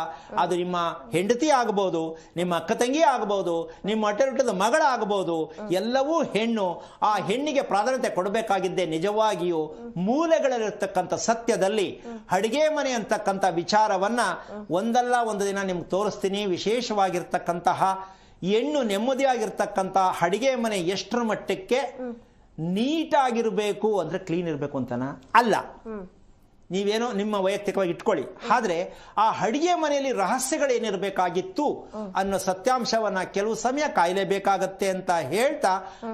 ಅದು ನಿಮ್ಮ ಹೆಂಡತಿ ಆಗಬಹುದು, ನಿಮ್ಮ ಅಕ್ಕ ತಂಗಿ ಆಗಬಹುದು, ನಿಮ್ಮ ಹೊಟ್ಟೆಹುಟ್ಟಿದ ಮಗಳಾಗಬಹುದು, ಎಲ್ಲವೂ ಹೆಣ್ಣು. ಆ ಹೆಣ್ಣಿಗೆ ಪ್ರಾಧಾನ್ಯತೆ ಕೊಡಬೇಕಾಗಿದ್ದೆ ನಿಜವಾಗಿಯೂ ಮೂಲೆಗಳಲ್ಲಿರ್ತಕ್ಕಂಥ ಸತ್ಯದಲ್ಲಿ ಅಡಿಗೆ ಮನೆ ಅಂತಕ್ಕಂಥ ವಿಚಾರವನ್ನ ಒಂದಲ್ಲ ಒಂದು ದಿನ ನಿಮ್ಗೆ ತೋರಿಸ್ತೀನಿ. ವಿಶೇಷವಾಗಿರ್ತಕ್ಕಂತಹ ಹೆಣ್ಣು ನೆಮ್ಮದಿಯಾಗಿರ್ತಕ್ಕಂಥ ಅಡಿಗೆ ಮನೆ ಎಷ್ಟರ ಮಟ್ಟಕ್ಕೆ ನೀಟಾಗಿರ್ಬೇಕು ಅಂದ್ರೆ ಕ್ಲೀನ್ ಇರಬೇಕು ಅಂತನ ಅಲ್ಲ, ನೀವೇನೋ ನಿಮ್ಮ ವೈಯಕ್ತಿಕವಾಗಿ ಇಟ್ಕೊಳ್ಳಿ. ಆದ್ರೆ ಆ ಅಡಿಗೆ ಮನೆಯಲ್ಲಿ ರಹಸ್ಯಗಳೇನಿರಬೇಕಾಗಿತ್ತು ಅನ್ನೋ ಸತ್ಯಾಂಶವನ್ನ ಕೆಲವು ಸಮಯ ಕಾಯಲೇಬೇಕಾಗತ್ತೆ ಅಂತ ಹೇಳ್ತಾ,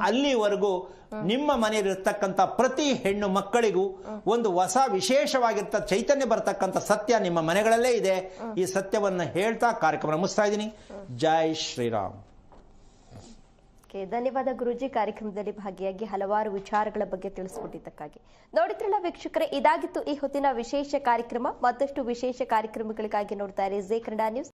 ಅಲ್ಲಿವರೆಗೂ ನಿಮ್ಮ ಮನೆಯಲ್ಲಿರ್ತಕ್ಕಂಥ ಪ್ರತಿ ಹೆಣ್ಣು ಮಕ್ಕಳಿಗೂ ಒಂದು ಹೊಸ ವಿಶೇಷವಾಗಿರ್ತ ಚೈತನ್ಯ ಬರ್ತಕ್ಕಂಥ ಸತ್ಯ ನಿಮ್ಮ ಮನೆಗಳಲ್ಲೇ ಇದೆ. ಈ ಸತ್ಯವನ್ನ ಹೇಳ್ತಾ ಕಾರ್ಯಕ್ರಮ ಮುಗಿಸ್ತಾ ಇದ್ದೀನಿ. ಜೈ ಶ್ರೀರಾಮ್. ಧನ್ಯವಾದ ಗುರೂಜಿ, ಕಾರ್ಯಕ್ರಮದಲ್ಲಿ ಭಾಗಿಯಾಗಿ ಹಲವಾರು ವಿಚಾರಗಳ ಬಗ್ಗೆ ತಿಳಿಸ್ಕೊಟ್ಟಿದ್ದಕ್ಕಾಗಿ. ನೋಡಿದ್ರಲ್ಲ ವೀಕ್ಷಕರೇ, ಇದಾಗಿತ್ತು ಈ ಹೊತ್ತಿನ ವಿಶೇಷ ಕಾರ್ಯಕ್ರಮ. ಮತ್ತಷ್ಟು ವಿಶೇಷ ಕಾರ್ಯಕ್ರಮಗಳಿಗಾಗಿ ನೋಡ್ತಾ ಇರಿ ಜೆ ಕನ್ನಡ ನ್ಯೂಸ್.